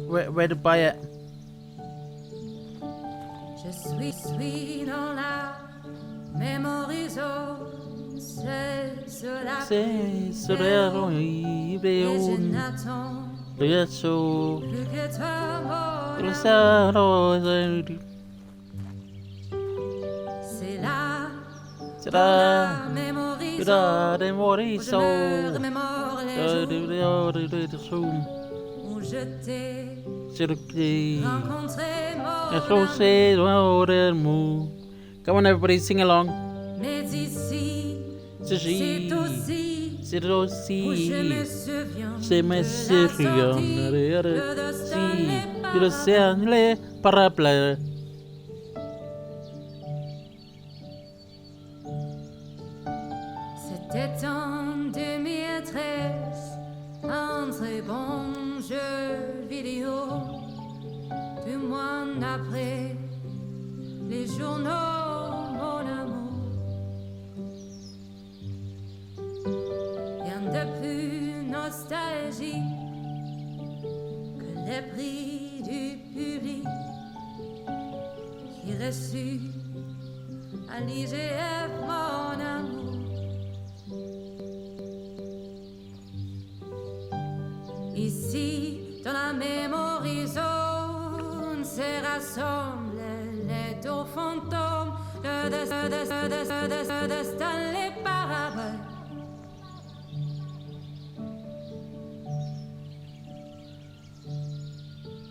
where to buy it. Je suis dans la mémoire zone, c'est cela C'est cela et je n'attends plus que toi, mon amour. C'est là, C'est dans là, la mémoire tu zone, l'as démoré, où je me remémore les jours où je t'ai rencontré, mon amour. Come on, everybody, sing along. Mais ici, C'est c'est aussi c'est où aussi, je me souviens c'est me de la sortie de Stanley tu le sais, les parables. C'était en 2013, un très bon jeu vidéo. 2 mois après, les journaux, mon amour. Rien de plus nostalgique que les prix du public qui reçut à l'IGF, mon amour. Ici, dans la mémoire zone, se rassemblent les 2 fantômes de Stanley Parable.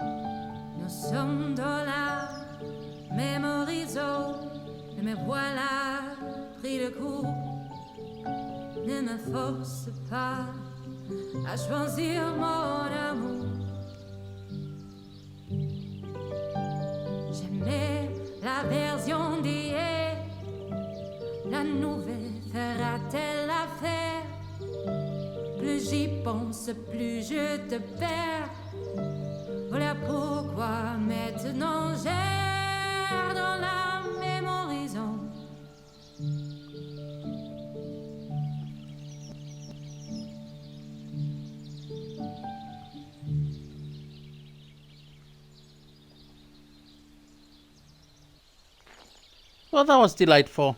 Nous sommes dans la mémoire zone, et me voilà pris de coup. Ne me force pas à choisir mon amour. J'aimais la version d'hier, la nouvelle fera-t-elle l'affaire? Plus j'y pense, plus je te perds. Voilà pourquoi maintenant j'erre dans la mémoire zone. Well, that was delightful.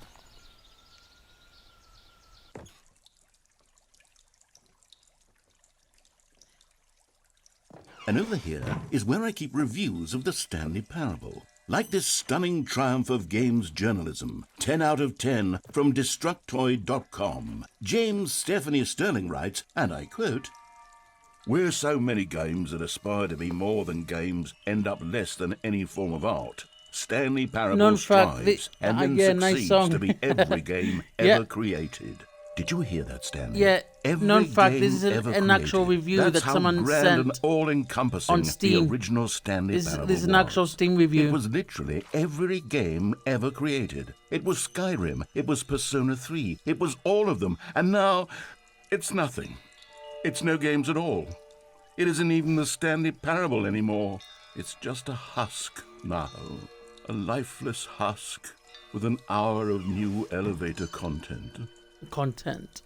And over here is where I keep reviews of the Stanley Parable. Like this stunning triumph of games journalism, 10 out of 10 from Destructoid.com. James Stephanie Sterling writes, and I quote, "Where so many games that aspire to be more than games end up less than any form of art, Stanley Parable Non-fact, strives and then yeah, nice succeeds song. to be every game Yeah. ever created." Did you hear that, Stanley? Yeah, Every non-fact, game this is ever an actual created. review That's that how someone grand sent and all-encompassing on Steam. the original Stanley This Parable is an was. actual Steam review. It was literally every game ever created. It was Skyrim, it was Persona 3, it was all of them, and now it's nothing. It's no games at all. It isn't even the Stanley Parable anymore. It's just a husk now. A lifeless husk with an hour of new elevator content. Content.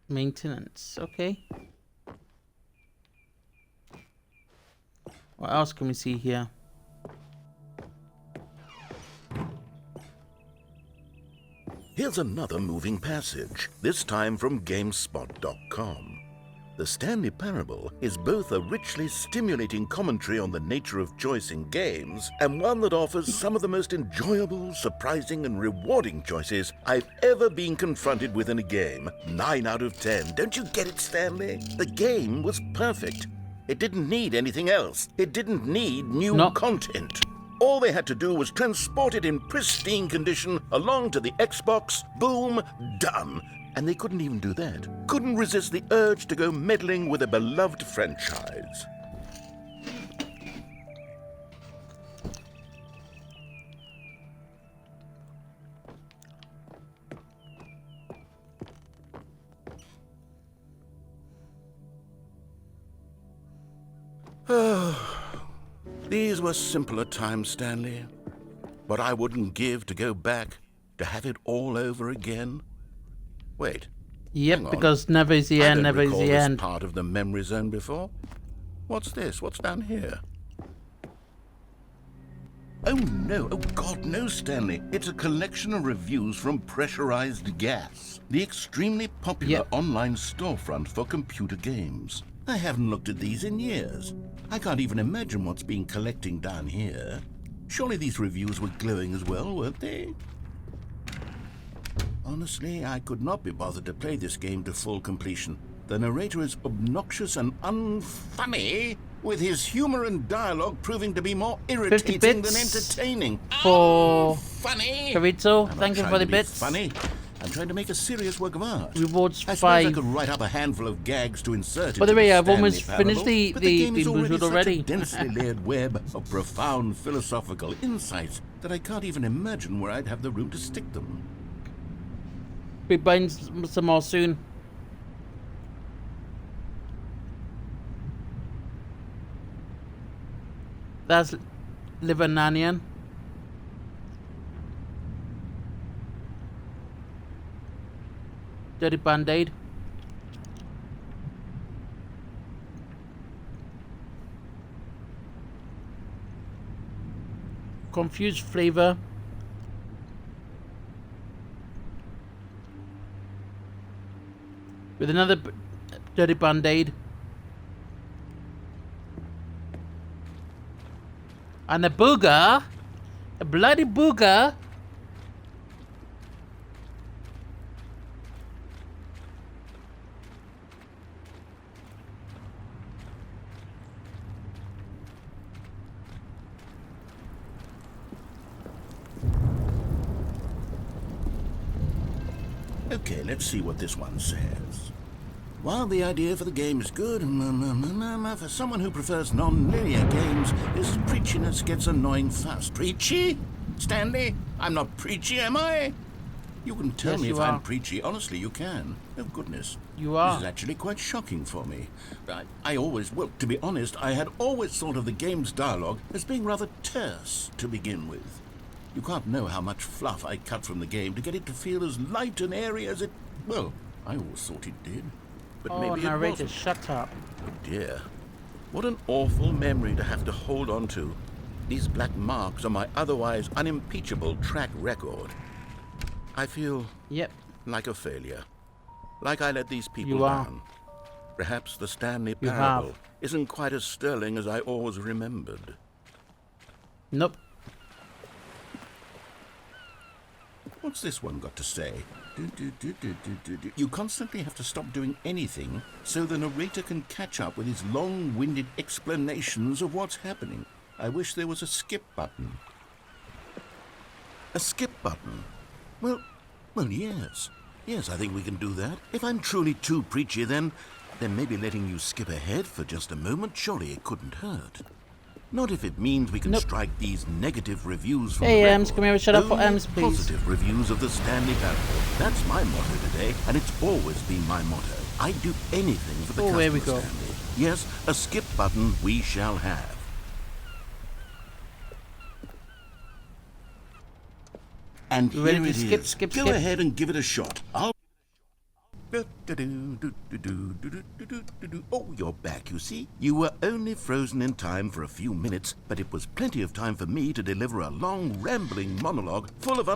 Maintenance, okay. What else can we see here? Here's another moving passage, this time from GameSpot.com. The Stanley Parable is both a richly stimulating commentary on the nature of choice in games and one that offers some of the most enjoyable, surprising, and rewarding choices I've ever been confronted with in a game. 9 out of 10. Don't you get it, Stanley? The game was perfect. It didn't need anything else. It didn't need new content. All they had to do was transport it in pristine condition along to the Xbox. Boom, done. And they couldn't even do that. Couldn't resist the urge to go meddling with a beloved franchise. These were simpler times, Stanley. What I wouldn't give to go back, to have it all over again. Wait. Yep, because never is the end, never is the end. Part of the memory zone before. What's this? What's down here? Oh no, oh God, no, Stanley. It's a collection of reviews from Pressurized Gas, the extremely popular online storefront for computer games. I haven't looked at these in years. I can't even imagine what's been collecting down here. Surely these reviews were glowing as well, weren't they? Honestly, I could not be bothered to play this game to full completion. The narrator is obnoxious and unfunny, with his humor and dialogue proving to be more irritating than entertaining. For funny. Carito, thank you for the bits. Funny. I'm trying to make a serious work of art. Rewards I 5. suppose I could write up a handful of gags to insert By the way, I've Stanley almost Parable, finished the BeanBoozled already. Such a densely layered web of profound philosophical insights that I can't even imagine where I'd have the room to stick them. Be buying some more soon. That's Livananian. Dirty Band-Aid. Confused flavor. With another Dirty Band-Aid. And a booger. A bloody booger. Okay, let's see what this one says. While the idea for the game is good, for someone who prefers non-linear games, this preachiness gets annoying fast. Preachy? Stanley? I'm not preachy, am I? You can tell me if I'm preachy. Honestly, you can. Oh, goodness. You are. This is actually quite shocking for me. I always, well, to be honest, I had always thought of the game's dialogue as being rather terse to begin with. You can't know how much fluff I cut from the game to get it to feel as light and airy as it... Well, I always thought it did. But maybe narrator, it wasn't. shut up. Oh dear. What an awful memory to have to hold on to. These black marks on my otherwise unimpeachable track record. I feel like a failure. Like I let these people down. Perhaps the Stanley Parable isn't quite as sterling as I always remembered. Nope. What's this one got to say? You constantly have to stop doing anything so the narrator can catch up with his long-winded explanations of what's happening. I wish there was a skip button. A skip button? Well, yes. Yes, I think we can do that. If I'm truly too preachy, then then maybe letting you skip ahead for just a moment, surely it couldn't hurt. Not if it means we can strike these negative reviews from the Hey, record. Ems, come here, shut up for Only Ems, please. positive reviews of the Stanley Parable. That's my motto today, and it's always been my motto. I'd do anything for the customer, here we go. Stanley. Yes, a skip button we shall have. And You ready here to it skip, is. skip, Go skip? ahead and give it a shot. Oh, you're back, you see. You were only frozen in time for a few minutes, but it was plenty of time for me to deliver a long, rambling monologue full of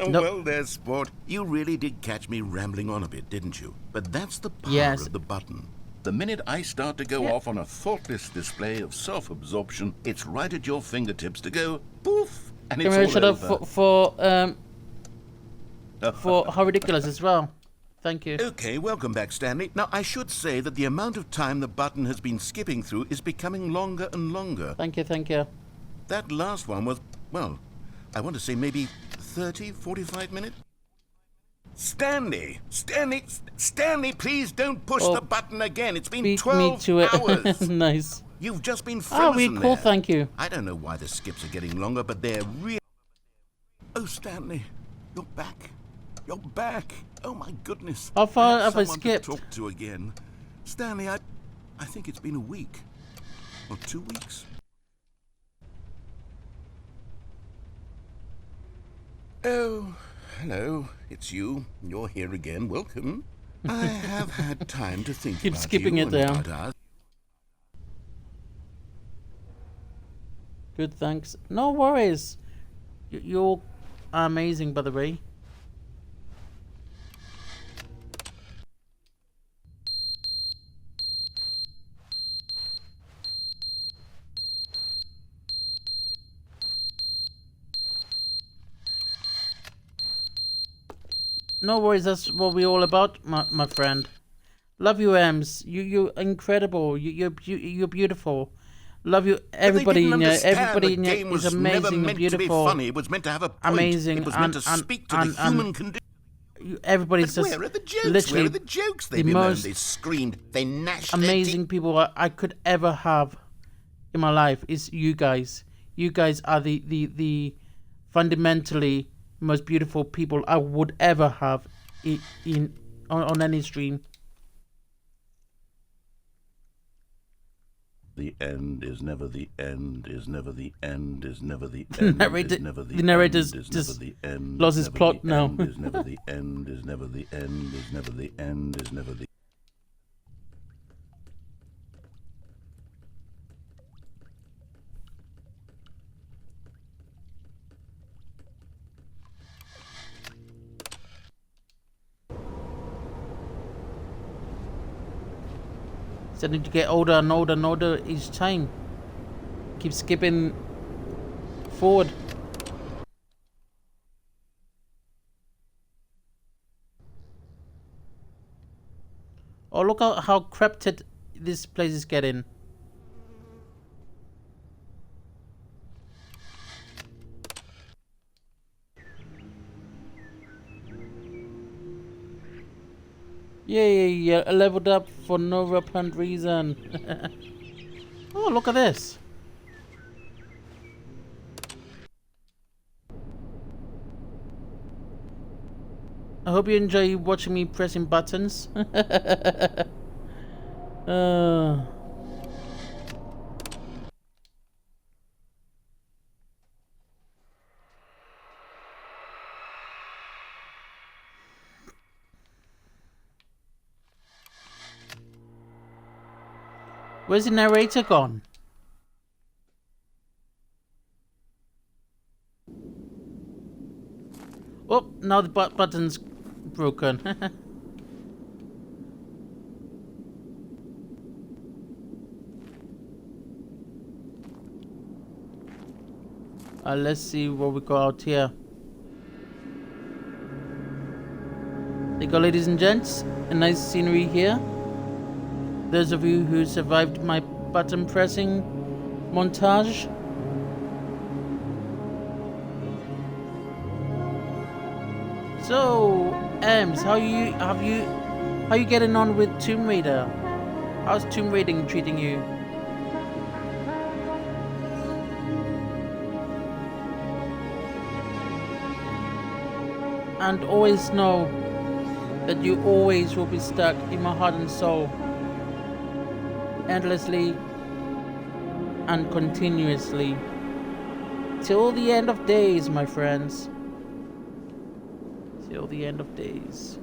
Well, there, sport. You really did catch me rambling on a bit, didn't you? But that's the power of the button. The minute I start to go off on a thoughtless display of self-absorption, it's right at your fingertips to go poof, and it's Come here, all shut up over. for how ridiculous as well. Thank you. Okay, welcome back, Stanley. Now, I should say that the amount of time the button has been skipping through is becoming longer and longer. Thank you, thank you. That last one was, well, I want to say maybe 30, 45 minutes? Stanley, please don't push the button again. It's been Beat 12 me to it. hours. Nice. You've just been frozen really cool, there. thank you. I don't know why the skips are getting longer, but they're really... Oh, Stanley, you're back. You're back. Oh, my goodness. How far have I someone skipped? to talk to again. Stanley, I think it's been a week. Or 2 weeks. Oh, hello. It's you. You're here again. Welcome. I have had time to think Keep about skipping you it and down. about us. Good, thanks. No worries. You're amazing, by the way. No worries, that's what we're all about, my friend. Love you, Ems. You're incredible. You're beautiful. Love you, everybody in here. Everybody in here is amazing and beautiful. To be funny. It was meant to have a point. Amazing. It was meant to speak to the human condition. Everybody's just Where are the jokes? literally Where are the jokes? They the bemoaned, most they screamed, they gnashed their amazing people I could ever have in my life is you guys. You guys are the fundamentally most beautiful people I would ever have on any stream. The end is never the end, is never the end, is never the end, Narrator- is never the the narrator's end, is just never the end, lost is his never plot the now. end, is never the end, is never the end, is never the end, is never the... Starting to get older and older and older each time. Keep skipping forward. Oh, look how crafted this place is getting. Yeah, I leveled up for no apparent reason. Oh, look at this. I hope you enjoy watching me pressing buttons. Where's the narrator gone? Oh, now the button's broken. Let's see what we got out here. There you go, ladies and gents. A nice scenery here. Those of you who survived my button pressing montage. So, Ems, have you How you getting on with Tomb Raider? How's Tomb Raiding treating you? And always know that you always will be stuck in my heart and soul, endlessly and continuously, till the end of days, my friends. Till the end of days.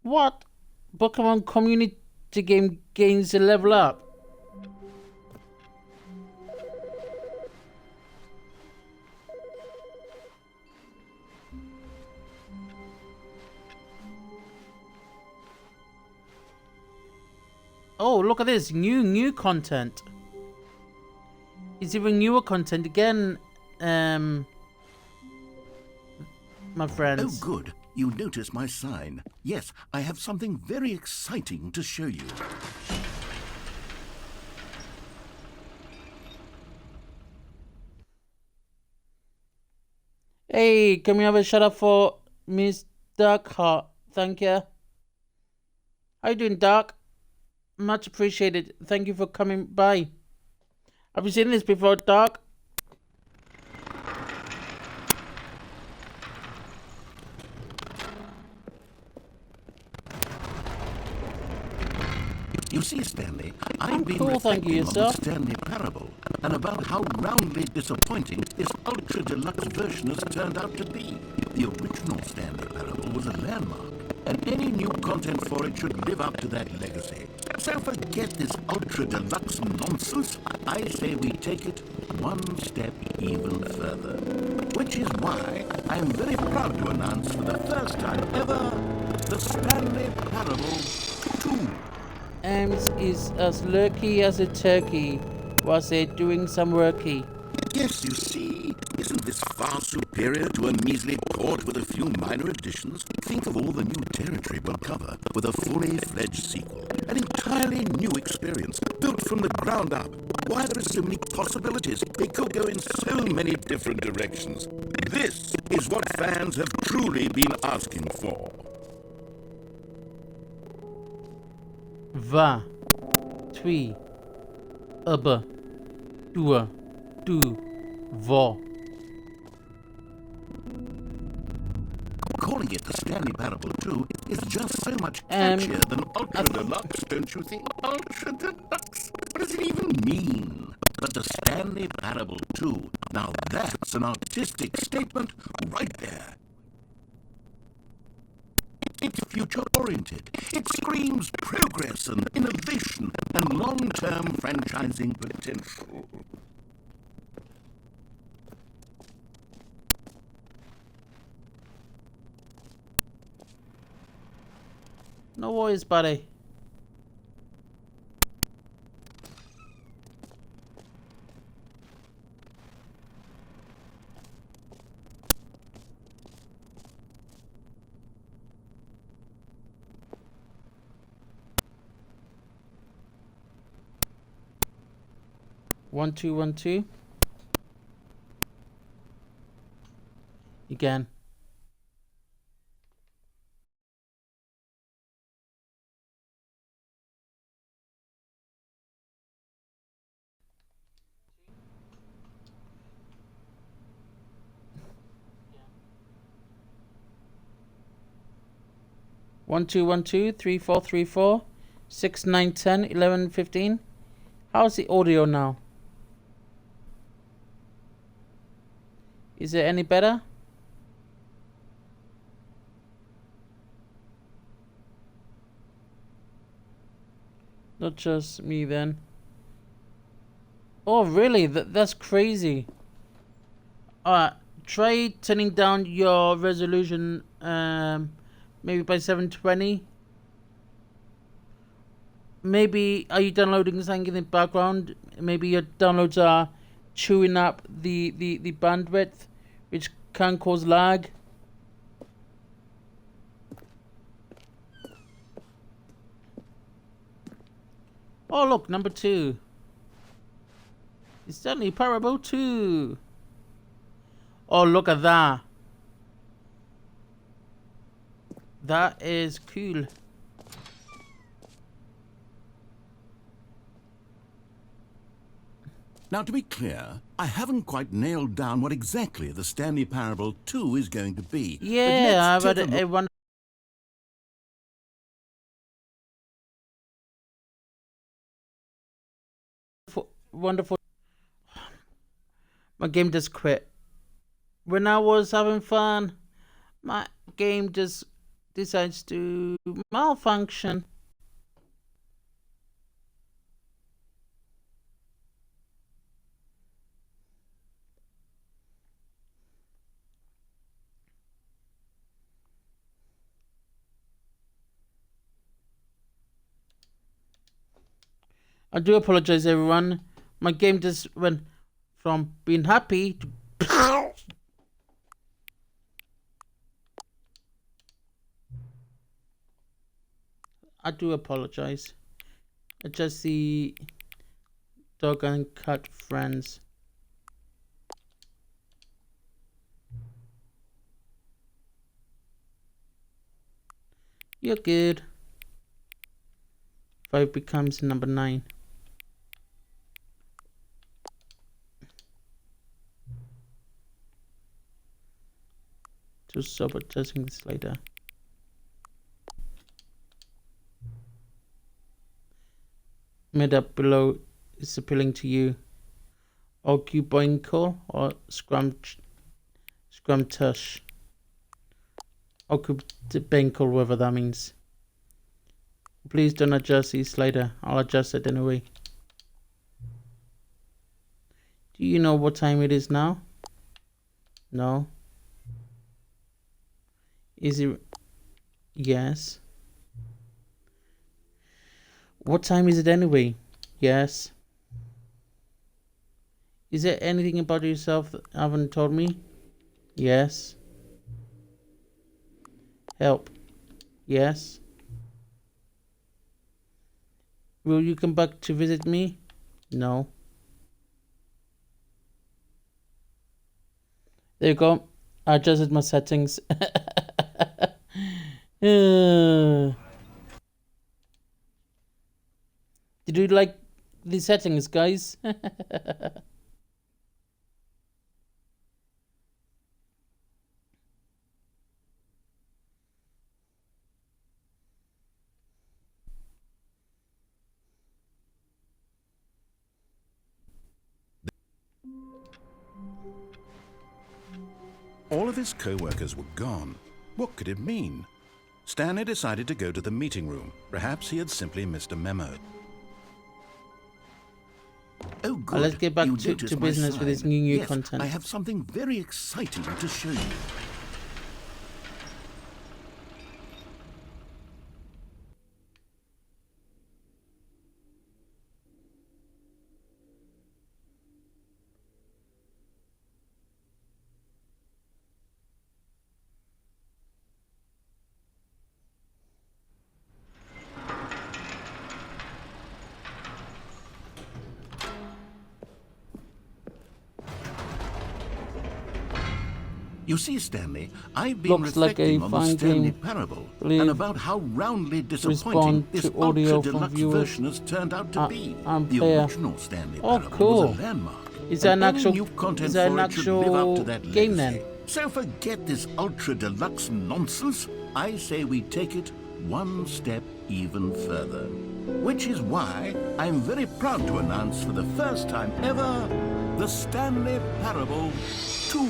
What Pokemon community game gains a level up? Oh, look at this new content. It's even newer content again, my friends. Oh, good. You notice my sign. Yes, I have something very exciting to show you. Hey, can we have a shout out for Miss Darkheart? Thank you. How you doing, Dark? Much appreciated. Thank you for coming by. Have you seen this before, Dark? You see, Stanley, I've been cool, thank you, reflecting on the sir. Stanley Parable and about how roundly disappointing this ultra deluxe version has turned out to be. The original Stanley Parable was a landmark, and any new content for it should live up to that legacy. So forget this ultra deluxe nonsense. I say we take it one step even further. Which is why I am very proud to announce for the first time ever the Stanley Parable 2. Ames is as lurky as a turkey whilst they're doing some worky. Yes, you see, isn't this far superior to a measly port with a few minor additions? Think of all the new territory we'll cover with a fully fledged sequel. An entirely new experience, built from the ground up. Why, there are so many possibilities. They could go in so many different directions. This is what fans have truly been asking for. Va, twee, ubbe, due, du, vo. Calling it the Stanley Parable 2 is just so much catchier than Ultra Deluxe, don't you think? Ultra Deluxe? What does it even mean? But the Stanley Parable 2, now that's an artistic statement right there. It's future-oriented. It screams progress and innovation and long-term franchising potential. No worries, buddy. One, two, 1, 2. Again. One, two, 1, 2, 3, 4, 3, 4, 6, 9, 10, 11, 15. How's the audio now? Is it any better? Not just me then. Oh really? That's crazy. Try turning down your resolution maybe by 720. Maybe are you downloading something in the background? Maybe your downloads are chewing up the bandwidth, which can cause lag. Oh, look, number 2. It's Stanley Parable 2. Oh, look at that. That is cool. Now, to be clear, I haven't quite nailed down what exactly the Stanley Parable 2 is going to be. Yeah, I've had a wonderful. My game just quit. When I was having fun, my game just decides to malfunction. I do apologize, everyone. My game just went from being happy to I do apologize. Just the dog and cat friends. You're good. 5 becomes number 9. To sabotaging this later. Mid up below is appealing to you. Occupyincle or Scrum-tush. Occupyincle, whatever that means. Please don't adjust these later. I'll adjust it anyway. Do you know what time it is now? No. Is it? Yes. What time is it anyway? Yes. Is there anything about yourself that you haven't told me? Yes. Help. Yes. Will you come back to visit me? No. There you go. I adjusted my settings. Did you like the settings, guys? All of his co-workers were gone. What could it mean? Stanley decided to go to the meeting room. Perhaps he had simply missed a memo. Oh, good. Let's get back to business with this new yes, content. I have something very exciting to show you. You see, Stanley, I've been Looks like reflecting a on the fine Stanley game. Parable Believe and about how roundly disappointing respond this to audio from ultra-deluxe viewers. version has turned out to be. I'm The fair. original Stanley Oh, Parable cool. was a landmark. Is that and an any actual- new content is that for an it should live up to actual that game legacy. then? So forget this ultra-deluxe nonsense. I say we take it one step even further. Which is why I'm very proud to announce for the first time ever, the Stanley Parable 2.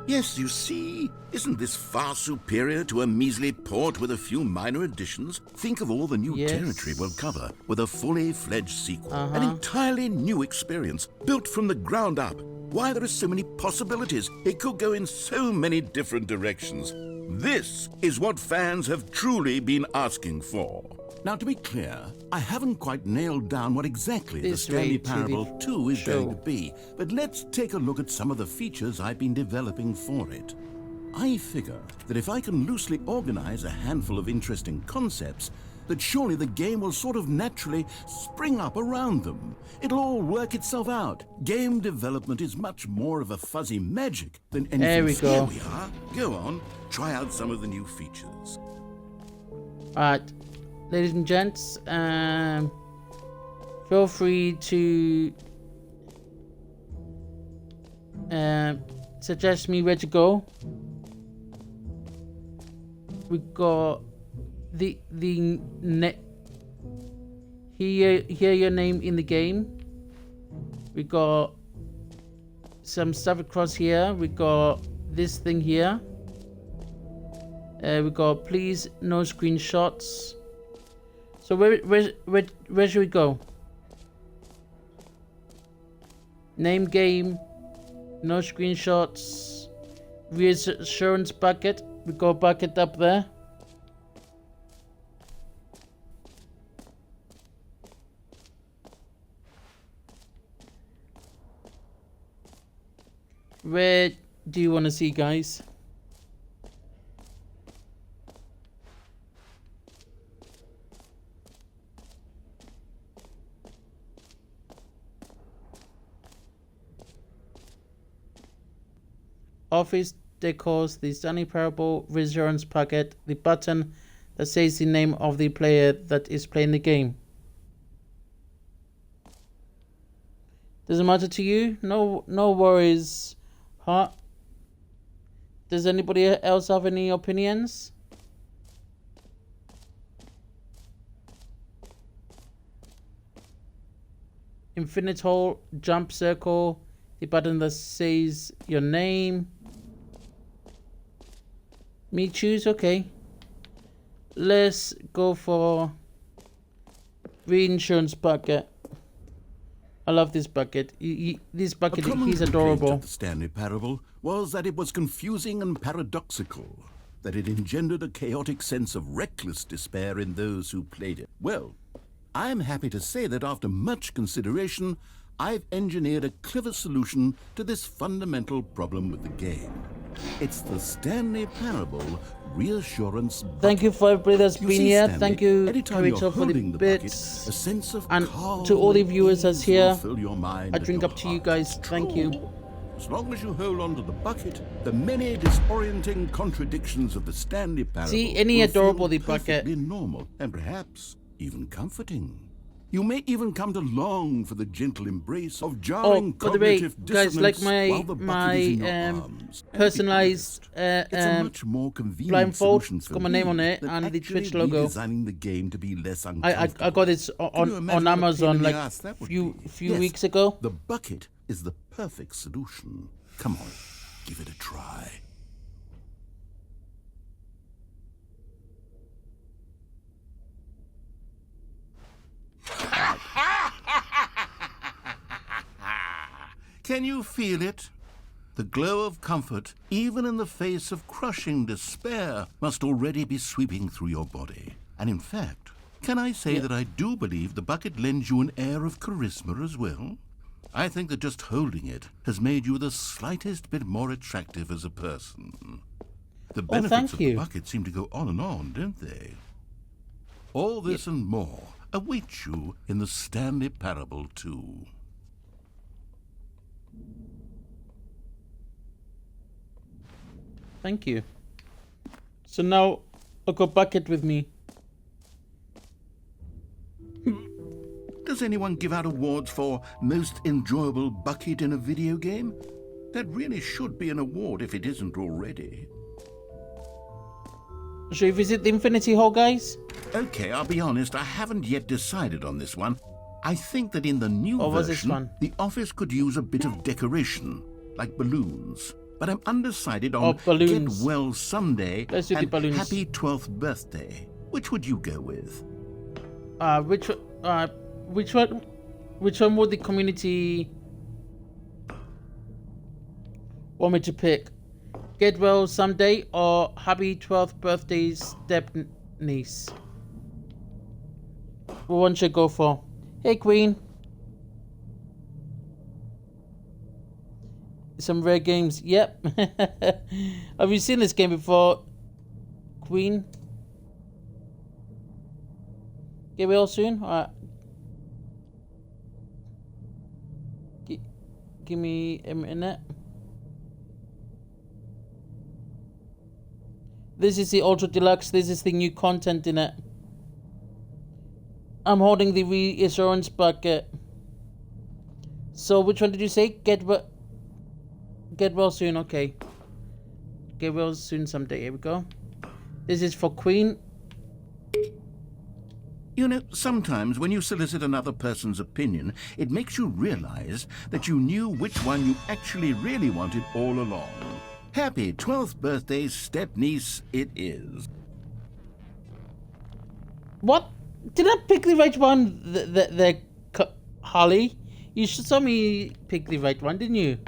Yes, you see, isn't this far superior to a measly port with a few minor additions? Think of all the new territory we'll cover with a fully fledged sequel. An entirely new experience, built from the ground up. Why, there are so many possibilities. It could go in so many different directions. This is what fans have truly been asking for. Now, to be clear, I haven't quite nailed down what exactly the Stanley Parable 2 is going to be, but let's take a look at some of the features I've been developing for it. I figure that if I can loosely organize a handful of interesting concepts, that surely the game will sort of naturally spring up around them. It'll all work itself out. Game development is much more of a fuzzy magic than anything. There we go. Here we are. Go on, try out some of the new features. Alright, ladies and gents, feel free to suggest me where to go. We got hear your name in the game. We got some stuff across here. We got this thing here. We got please no screenshots. So where should we go? Name game, no screenshots, reassurance bucket. We got a bucket up there. Where do you want to see, guys? Office decors, the Stanley Parable reassurance packet, the button that says the name of the player that is playing the game. Doesn't matter to you? No worries, huh? Does anybody else have any opinions? Infinite hole, jump circle, the button that says your name. Me choose, okay. Let's go for reinsurance bucket. I love this bucket. This bucket, he's adorable. The Stanley Parable was that it was confusing and paradoxical, that it engendered a chaotic sense of reckless despair in those who played it. Well, I'm happy to say that after much consideration, I've engineered a clever solution to this fundamental problem with the game. It's the Stanley Parable reassurance bucket. Thank you for everybody that's been here. Stanley, thank you, anytime Rachel, you're for the holding the bits. bucket, a sense of And calm to all the and viewers that's ease here, will fill your mind I and drink your up to you heart. guys. Thank you. True. As long as you hold on to the bucket, the many disorienting contradictions of the Stanley Parable See, any will adorable feel the bucket. perfectly normal and perhaps even comforting. You may even come to long for the gentle embrace of jarring by the way, cognitive guys, like dissonance while the bucket is in your arms. And to be personalized honest, it's a much more convenient blindfold. solution It's for got my name me on it than and the actually Twitch logo. redesigning the game to be less I uncomfortable. got this Can you on imagine what a pain Amazon in the like ass that a would few be? few Yes, weeks ago. The bucket is the perfect solution. Come on, give it a try. Can you feel it? The glow of comfort, even in the face of crushing despair, must already be sweeping through your body. And in fact, can I say that I do believe the bucket lends you an air of charisma as well? I think that just holding it has made you the slightest bit more attractive as a person. The benefits thank of the you. bucket seem to go on, don't they? All this and more await you in the Stanley Parable 2. Thank you. So now I've got bucket with me. Does anyone give out awards for most enjoyable bucket in a video game? That really should be an award if it isn't already. Should we visit the Infinity Hall, guys? Okay, I'll be honest, I haven't yet decided on this one. I think that in the new Or was this version, one? the office could use a bit of decoration, like balloons. But I'm undecided on balloons. Get Well Someday Let's do the and balloons. Happy 12th Birthday. Which would you go with? Which one would the community want me to pick? Get Well Someday or Happy 12th Birthday Step Niece? What one should go for? Hey, Queen. some rare games. Yep. Have you seen this game before, Queen? Get well soon? Alright. Give me a minute. This is the Ultra Deluxe. This is the new content in it. I'm holding the reassurance bucket. So which one did you say? Get well soon. Okay. Get well soon someday. Here we go. This is for Queen. You know, sometimes when you solicit another person's opinion, it makes you realize that you knew which one you actually really wanted all along. Happy 12th birthday, step-niece, it is. What? Did I pick the right one? Holly? You saw me pick the right one, didn't you?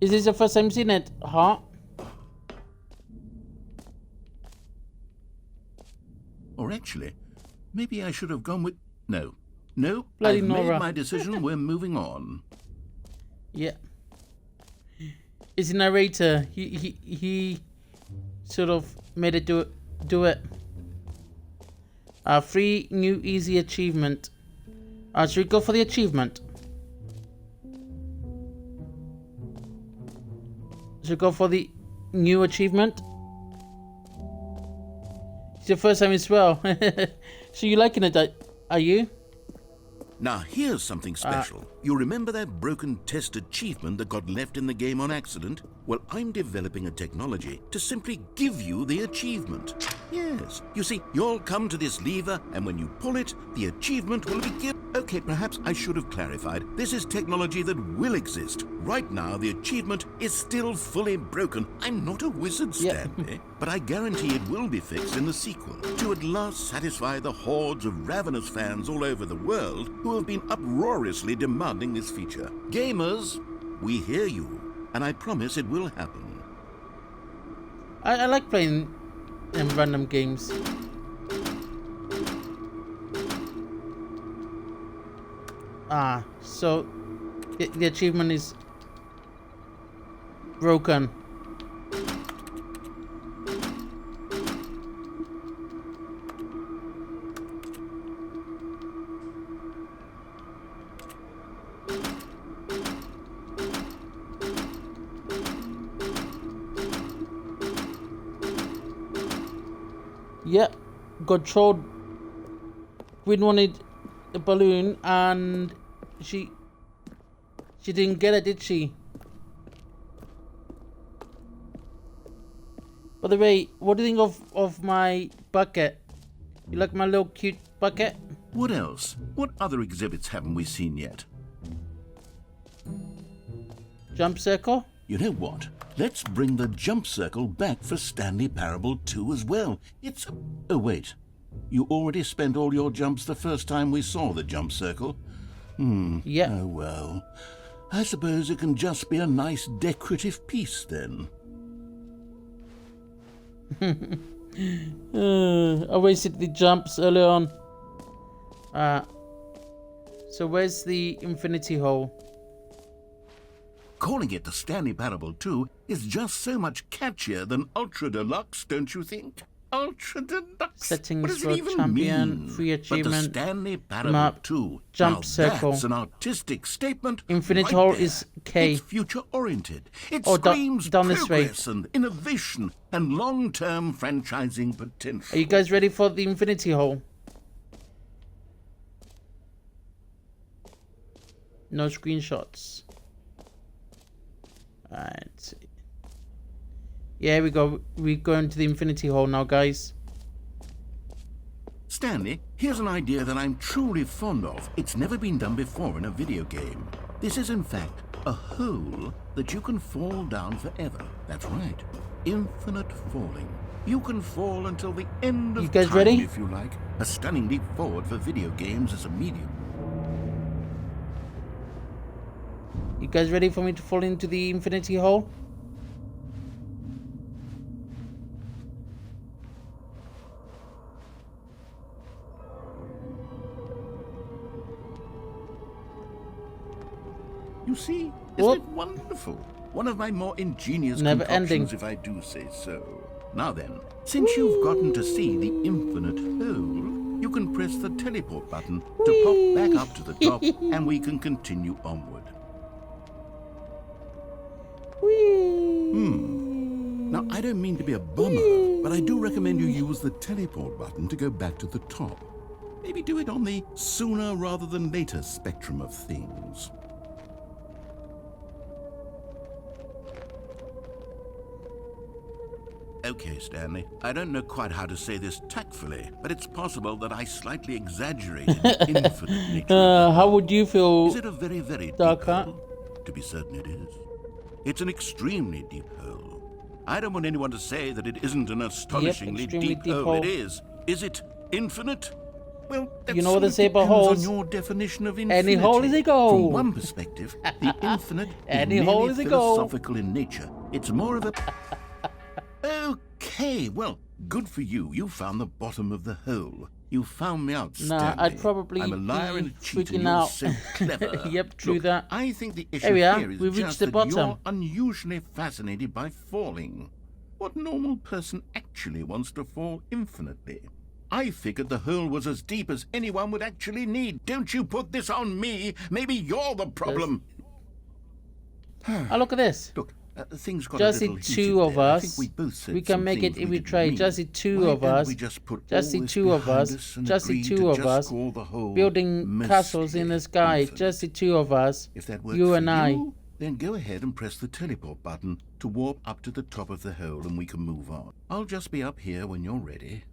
Is this the first time seeing it? Huh? Or actually, maybe I should have gone with... No. No, Bloody I've Nora. made my decision. We're moving on. Yeah. It's the narrator. He sort of made it do it. Free new easy achievement. Should we go for the achievement? Should we go for the new achievement? It's your first time as well. So you liking it? Are you? Now, here's something special. You remember that broken test achievement that got left in the game on accident? Well, I'm developing a technology to simply give you the achievement. Yes. You see, you'll come to this lever, and when you pull it, the achievement will be given. Okay, perhaps I should have clarified. This is technology that will exist. Right now, the achievement is still fully broken. I'm not a wizard, Stanley, but I guarantee it will be fixed in the sequel to at last satisfy the hordes of ravenous fans all over the world who have been uproariously demanding this feature. Gamers, we hear you, and I promise it will happen. I like playing random games. So the achievement is broken. Yep, got trolled. Queen wanted a balloon and she didn't get it, did she? By the way, what do you think of my bucket? You like my little cute bucket? What else? What other exhibits haven't we seen yet? Jump circle? You know what? Let's bring the jump circle back for Stanley Parable 2 as well. It's... Oh, wait. You already spent all your jumps the first time we saw the jump circle? Yeah. Oh, well. I suppose it can just be a nice decorative piece, then. I wasted the jumps early on. So where's the infinity hole? Calling it the Stanley Parable 2 is just so much catchier than Ultra Deluxe, don't you think? Ultra Deluxe? Settings what does for it even champion, mean? free achievement, But the Stanley Parable map, 2, jump now circle. that's an artistic statement. Infinite right hole there. is K. It's future-oriented. It Oh, screams down this way. progress and innovation and long-term franchising potential. Are you guys ready for the infinity hole? No screenshots. Alright. Yeah, here we go. We're going to the infinity hole now, guys. Stanley, here's an idea that I'm truly fond of. It's never been done before in a video game. This is, in fact, a hole that you can fall down forever. That's right. Infinite falling. You can fall until the end of You guys time, ready? if you like. A stunning leap forward for video games as a medium. You guys ready for me to fall into the infinity hole? You see, isn't Whoop. it wonderful? One of my more ingenious Never concoctions, ending. if I do say so. Now then, since you've gotten to see the infinite hole, you can press the teleport button to pop back up to the top, and we can continue onward. Now, I don't mean to be a bummer, but I do recommend you use the teleport button to go back to the top. Maybe do it on the sooner rather than later spectrum of things. Okay, Stanley, I don't know quite how to say this tactfully, but it's possible that I slightly exaggerated the infinite nature of the How hole. would you feel? Is it a very, very deep Darker? hole? To be certain it is. It's an extremely deep hole. I don't want anyone to say that it isn't an astonishingly extremely deep deep hole. hole. It is. Is it infinite? Well, that You know what sort they of say about depends holes? on your definition of infinity. Any hole is a goal. From one perspective, the infinite Any is hole merely is a goal. philosophical in nature. It's more of a... Okay, well, good for you. You found the bottom of the hole. You found me out, Stanley. Nah, I'd probably I'm a liar be and a cheat, and freaking you're out. so clever. Yep, true Look, that. I think the issue There we are. here is We've reached just the that bottom. you're unusually fascinated by falling. What normal person actually wants to fall infinitely? I figured the hole was as deep as anyone would actually need. Don't you put this on me. Maybe you're the problem. Oh, look at this. Look, things got Just a the little heated two of there. I us. think we both said We can some make things it if we didn't try. mean. Just the two Why of don't us. we just put Just all the this two of behind us. and Just the agree two to of just us. call the hole Building castles in the mostly sky. infinite? Just the two of us. If that works You for and I. you, then go ahead and press the teleport button to warp up to the top of the hole and we can move on. I'll just be up here when you're ready.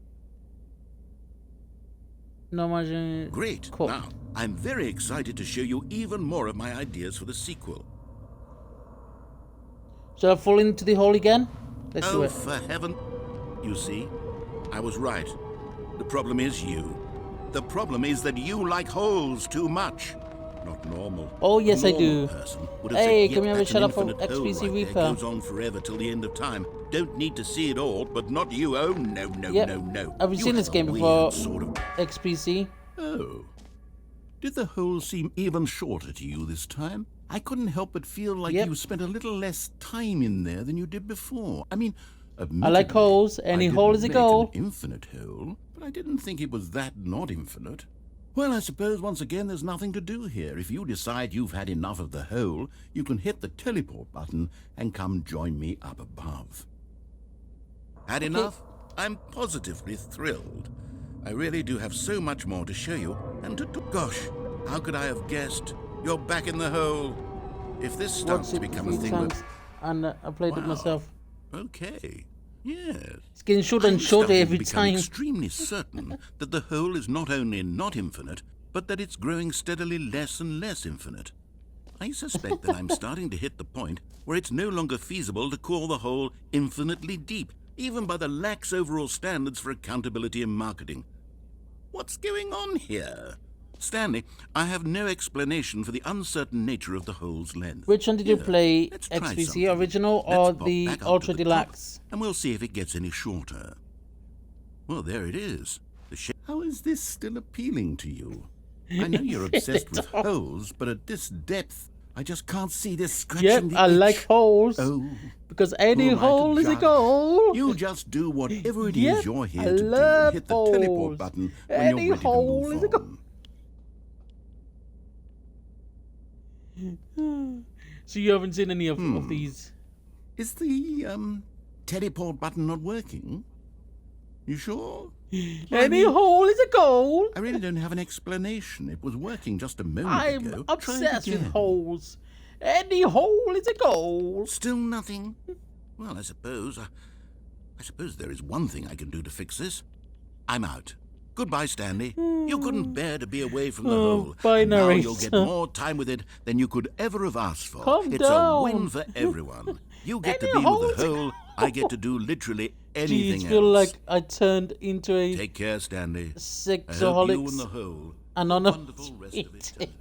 No margin. Great. Cool. Now, I'm very excited to show you even more of my ideas for the sequel. Shall I fall into the hole again? Let's do Oh, it. for heaven. You see, I was right. The problem is you. The problem is that you like holes too much. Not normal. Oh, yes, A I normal do. person would have Hey, said, can we have a that's shut an up for infinite hole XPC right Reaper? there. Goes on forever till the end of time. Don't need to see it all, but not you. Oh, no, no, Yep. no, no. Have you seen have this a game weird before? Sort of... XPC. Oh. Did the hole seem even shorter to you this time? I couldn't help but feel like Yep. you spent a little less time in there than you did before. I mean, I like admittedly, holes. I Any didn't hole is a make goal. An infinite hole, but I didn't think it was that not infinite. Well, I suppose once again there's nothing to do here. If you decide you've had enough of the hole, you can hit the teleport button and come join me up above. Had enough? I'm positively thrilled. I really do have so much more to show you, and gosh, how could I have guessed? You're back in the hole. If this starts Watched to it become a 3 thing times and I played it Wow. myself. Okay, yes. It's getting shorter and I'm shorter starting every to become time. extremely certain that the hole is not only not infinite, but that it's growing steadily less and less infinite. I suspect that I'm starting to hit the point where it's no longer feasible to call the hole infinitely deep, even by the lax overall standards for accountability and marketing. What's going on here? Stanley, I have no explanation for the uncertain nature of the hole's length. Which one did you Here, play? let's try XPC something. original Let's or pop the back up to Ultra the top, Deluxe? and we'll see if it gets any shorter. Well, there it is. How is this still appealing to you? I know you're obsessed with holes, but at this depth, I just can't see this scratching Yep, the I itch. like holes. Oh, Because any who am I to hole is a judge? goal. You just do whatever it is Yep, you're here I to do, love and hit the holes. teleport button when Any you're ready hole to is move a goal. on. So you haven't seen any of these? Is the teleport button not working? You sure? Well, Any hole is a goal. I really don't have an explanation. It was working just a moment I'm ago. Try it obsessed with again. holes. Any hole is a goal. Still nothing? Well, I suppose there is one thing I can do to fix this. I'm out. Goodbye, Stanley. You couldn't bear to be away from the hole. bye, And now you'll narrator. get more time with it than you could ever have asked for. Calm It's down. a win for everyone. You get to Any be hole with the is- hole. I get to do literally anything Jeez, else. feel like I turned into a Take care, Stanley. I hope you and sexaholic the hole anonymous. wonderful rest of eternity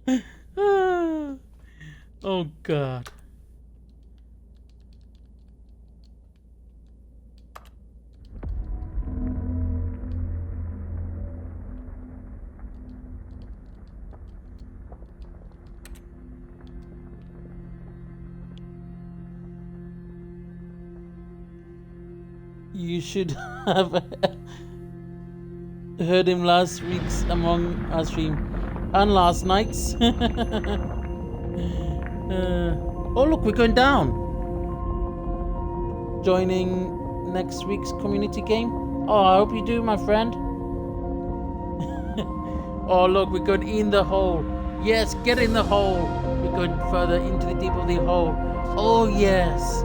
together. Oh God. You should have heard him last week's Among Us stream and last night's. Oh look, we're going down. Joining next week's community game. Oh, I hope you do, my friend. Oh look, we're going in the hole. Yes, get in the hole. We're going further into the deep of the hole. Oh yes,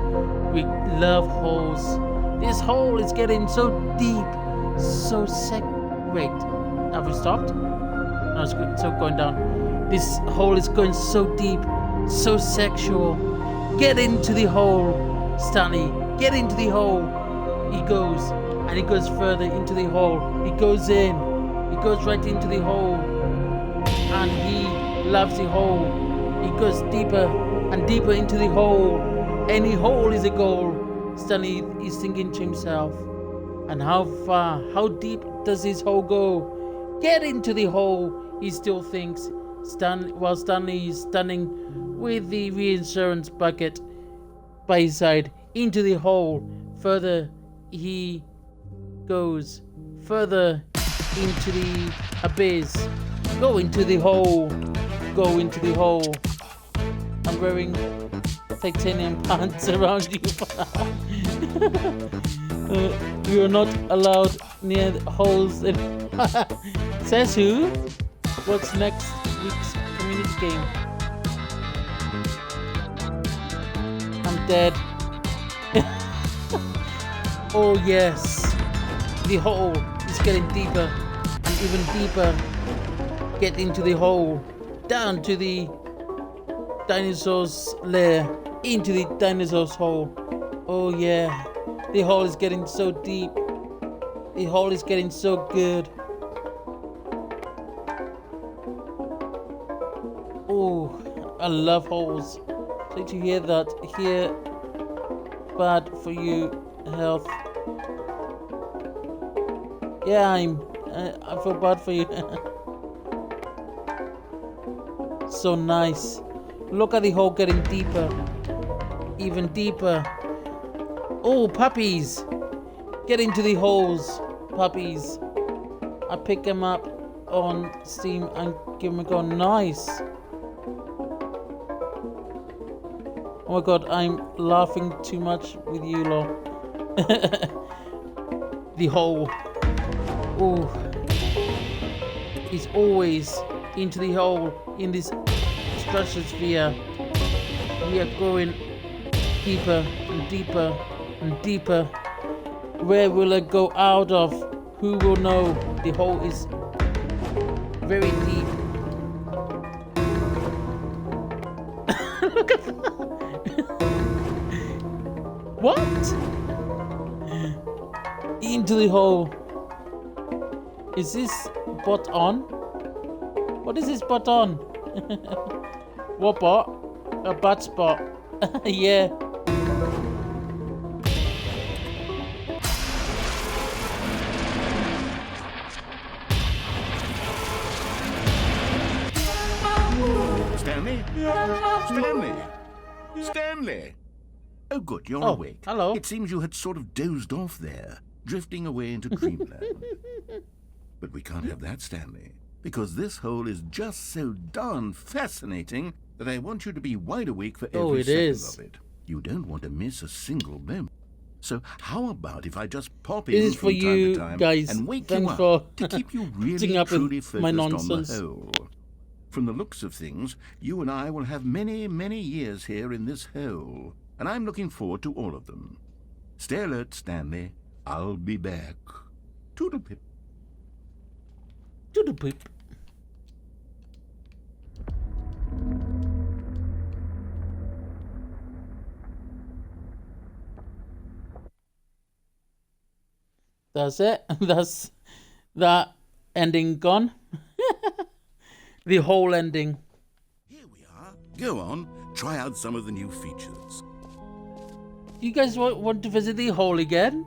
we love holes. This hole is getting so deep, so sick. Wait, have we stopped? No, it's still going down. This hole is going so deep, so sexual. Get into the hole, Stanley. Get into the hole. He goes, and he goes further into the hole. He goes in. He goes right into the hole. And he loves the hole. He goes deeper and deeper into the hole. Any hole is a goal. Stanley is thinking to himself. And how far, how deep does his hole go? Get into the hole, he still thinks, while Stanley is standing with the reinsurance bucket by his side. Into the hole. Further he goes. Further into the abyss. Go into the hole. Go into the hole. I'm wearing titanium pants around you. You're not allowed near the holes. Says who? What's next week's community game? I'm dead. Oh yes. The hole is getting deeper and even deeper. Get into the hole. Down to the dinosaur's lair. Into the dinosaur's hole. Oh yeah. The hole is getting so deep. The hole is getting so good. Oh, I love holes. Did you hear that? Here, bad for you, health. Yeah, I feel bad for you. So nice. Look at the hole getting deeper. Even deeper. Oh, puppies. Get into the holes, puppies. I pick them up on Steam and give them a go. Nice. Oh my god, I'm laughing too much with you lot. The hole. Oh. He's always into the hole in this stratosphere. We are going deeper and deeper and deeper. Where will it go out of? Who will know? The hole is very deep. Look at that. What? Into the hole. Is this bot on? What is this bot on? What bot? A butt spot. Yeah. Stanley? Stanley? Stanley? Oh, good, you're awake. Hello. It seems you had sort of dozed off there, drifting away into dreamland. But we can't have that, Stanley, because this hole is just so darn fascinating that I want you to be wide awake for every second of it. You don't want to miss a single moment. So how about if I just pop in from time to time guys. and wake Thanks you for up to keep you really truly focused my on nonsense. the hole? From the looks of things, you and I will have many, many years here in this hole, and I'm looking forward to all of them. Stay alert, Stanley. I'll be back. Toodle-pip. Toodle-pip. That's it. That's that ending gone. The whole ending. Here we are. Go on, try out some of the new features. You guys want to visit the hole again?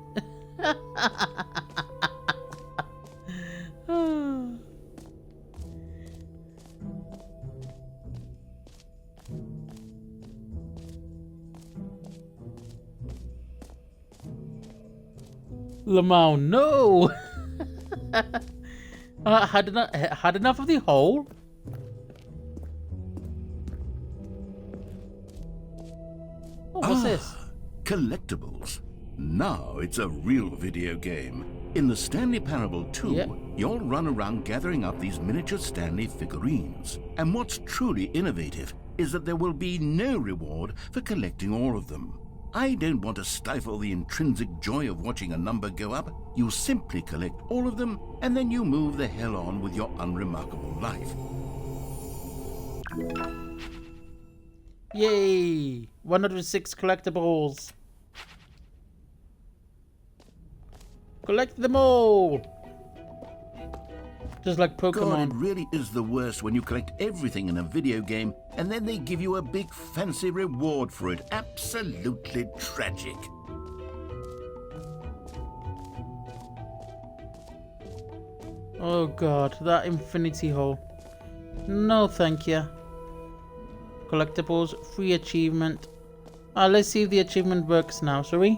Lamau, no! Had enough of the hole? Oh, what's this? Collectibles. Now it's a real video game. In the Stanley Parable 2, Yeah. you'll run around gathering up these miniature Stanley figurines. And what's truly innovative is that there will be no reward for collecting all of them. I don't want to stifle the intrinsic joy of watching a number go up. You simply collect all of them, and then you move the hell on with your unremarkable life. Yay! 106 collectibles. Collect them all! Just like God, it Pokemon. really is the worst when you collect everything in a video game and then they give you a big fancy reward for it. Absolutely tragic. Oh god, that infinity hole. No thank you. Collectibles, free achievement. Let's see if the achievement works now, shall we?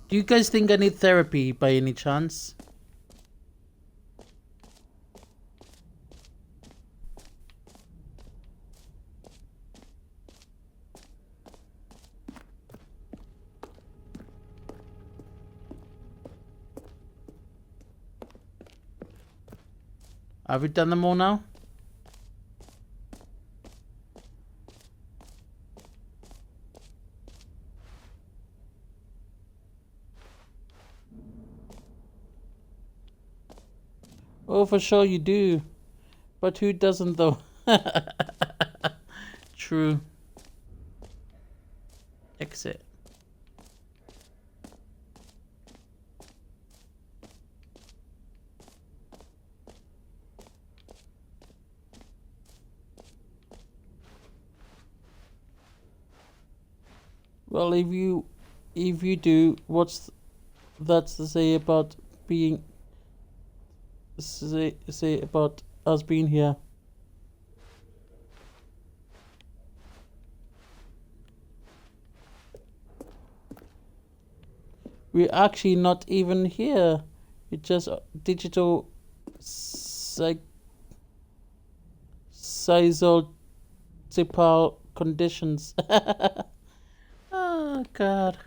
Do you guys think I need therapy by any chance? Have we done them all now? Oh, for sure you do. But who doesn't though? True. Exit. Well, if you do, what's that to say about being say about us being here? We're actually not even here. It's just digital sizoltipal conditions. Oh god.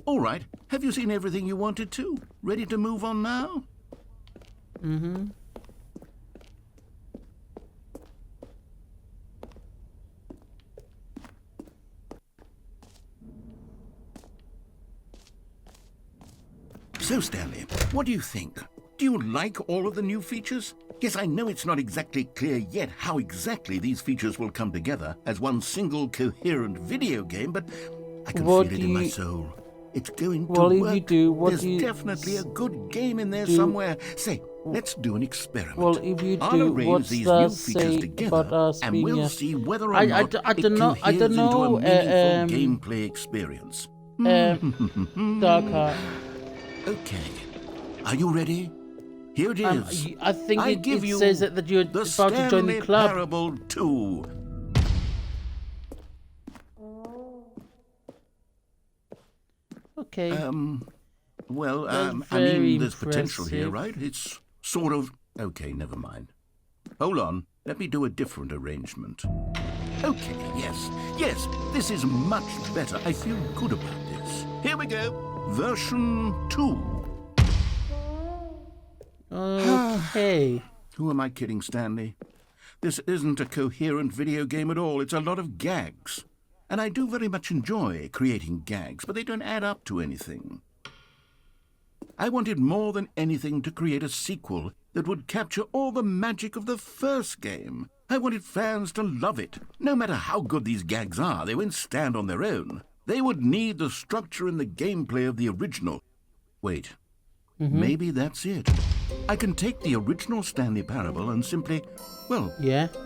All right, have you seen everything you wanted to? Ready to move on now? Mm-hmm. So, Stanley, what do you think? Do you like all of the new features? Yes, I know it's not exactly clear yet how exactly these features will come together as one single coherent video game, but I can feel it in my soul. It's going to work. If you do, There's definitely a good game in there somewhere. Say, let's do an experiment. Well, if you I'll do, arrange what's these that new features say together, about us and being we'll here? see whether or I not don't know. I don't know. into a meaningful gameplay experience. Dark Heart. Okay. Are you ready? Here it is. I think I it give you says that you're the about to join the Stanley club. Parable 2. Okay. Well, That's I mean, very there's potential here, impressive. right? It's sort of... Okay, never mind. Hold on. Let me do a different arrangement. Okay, yes, this is much better. I feel good about this. Here we go. Version 2. Okay. Who am I kidding, Stanley? This isn't a coherent video game at all. It's a lot of gags. and I do very much enjoy creating gags, but they don't add up to anything. I wanted more than anything to create a sequel that would capture all the magic of the first game. I wanted fans to love it. No matter how good these gags are, they won't stand on their own. They would need the structure and the gameplay of the original. Wait, maybe that's it. I can take the original Stanley Parable and simply, well,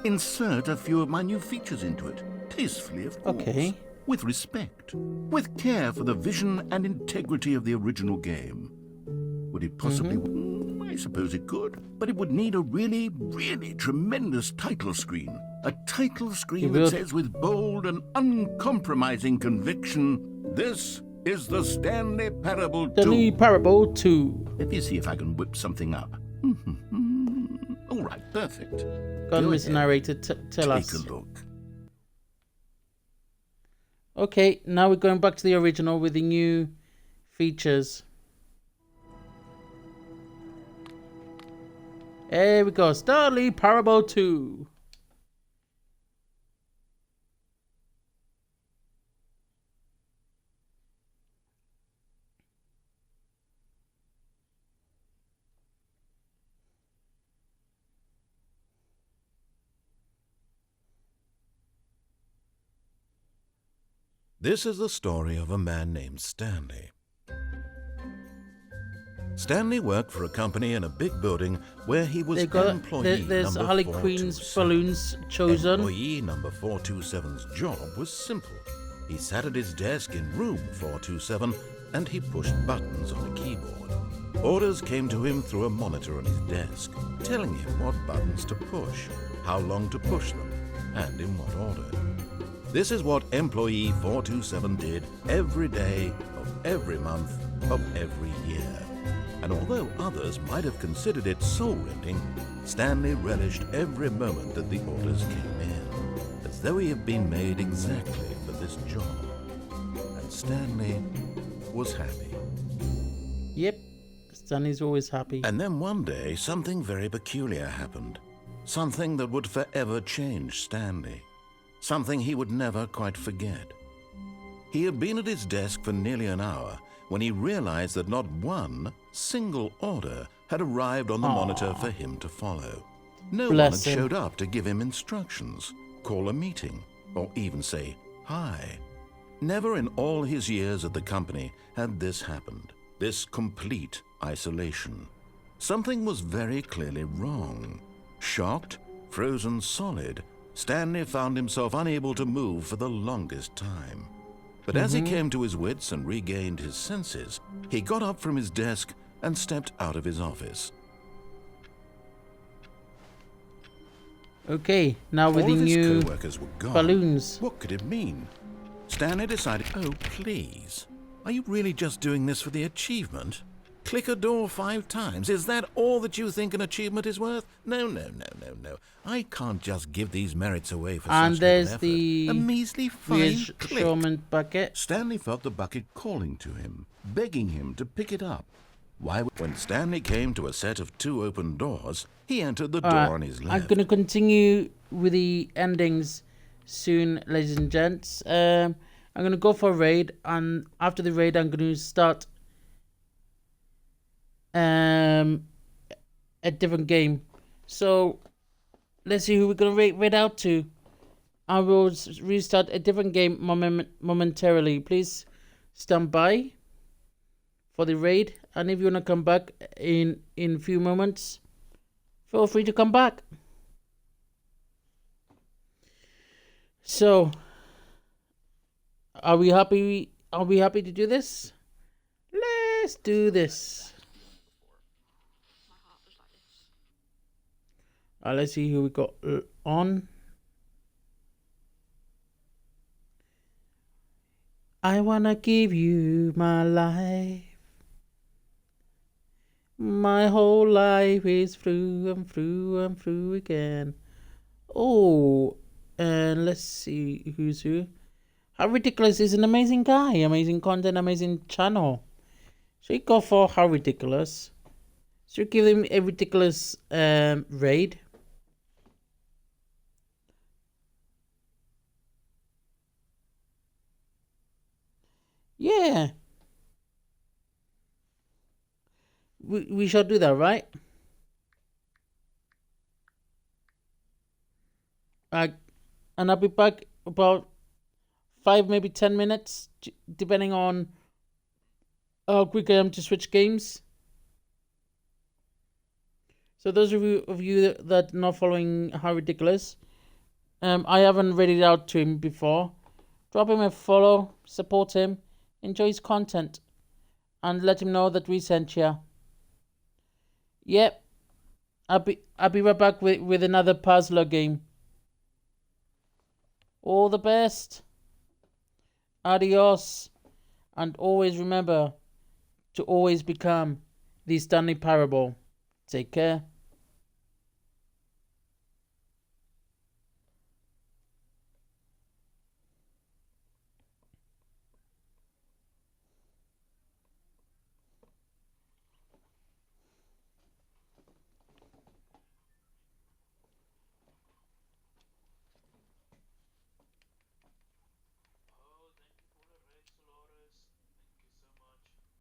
insert a few of my new features into it. Tastefully, of course. Okay. With respect. With care for the vision and integrity of the original game. Would it possibly... I suppose it could. But it would need a really, really tremendous title screen. A title screen that says with bold and uncompromising conviction, "This is the Stanley Parable 2. Stanley Parable 2. Let me see if I can whip something up. All right, perfect. Go on, Mr. Narrator, tell us. Take a look. Okay, now we're going back to the original with the new features. Here we go, Stanley Parable 2. This is the story of a man named Stanley. Stanley worked for a company in a big building where he was employee there's number Harley 427. Queen's balloons chosen. Employee number 427's job was simple. He sat at his desk in room 427 and he pushed buttons on a keyboard. Orders came to him through a monitor on his desk, telling him what buttons to push, how long to push them, and in what order. This is what employee 427 did every day of every month of every year. And although others might have considered it soul-rending, Stanley relished every moment that the orders came in, as though he had been made exactly for this job. And Stanley was happy. Yep, Stanley's always happy. And then one day, something very peculiar happened. Something that would forever change Stanley. Something he would never quite forget. He had been at his desk for nearly an hour when he realized that not one single order had arrived on the monitor for him to follow. No one had showed up to give him instructions, call a meeting, or even say hi. Never in all his years at the company had this happened, this complete isolation. Something was very clearly wrong. Shocked, frozen solid, Stanley found himself unable to move for the longest time. But as he came to his wits and regained his senses, he got up from his desk and stepped out of his office. Okay, now with the All of his new co-workers were gone. balloons. What could it mean? Stanley decided, oh, please. Are you really just doing this for the achievement? Click a door 5 times. Is that all that you think an achievement is worth? No. I can't just give these merits away for And such there's little effort. the A measly 5 click. reassurance bucket. Stanley felt the bucket calling to him, begging him to pick it up. When Stanley came to a set of 2 open doors, he entered the door Alright, on his I'm left. going to continue with the endings soon, ladies and gents. I'm going to go for a raid, and after the raid I'm going to start a different game. So let's see who we're going to raid out to. I will restart a different game momentarily. Please stand by for the raid, and if you want to come back in a few moments, feel free to come back. So are we happy to do this? Let's do this. Let's see who we got on. I wanna give you my life. My whole life is through and through and through again. Oh, and let's see who's who. How Ridiculous is an amazing guy, amazing content, amazing channel. So you go for How Ridiculous. So give him a ridiculous raid. Yeah. We shall do that, right? And I'll be back about 5, maybe 10 minutes, depending on how quick I am to switch games. So those of you that are not following How Ridiculous, I haven't read it out to him before. Drop him a follow, support him, enjoy his content, and let him know that we sent you. Yep, I'll be right back with another puzzler game. All the best. Adios. And always remember to always become the Stanley Parable. Take care.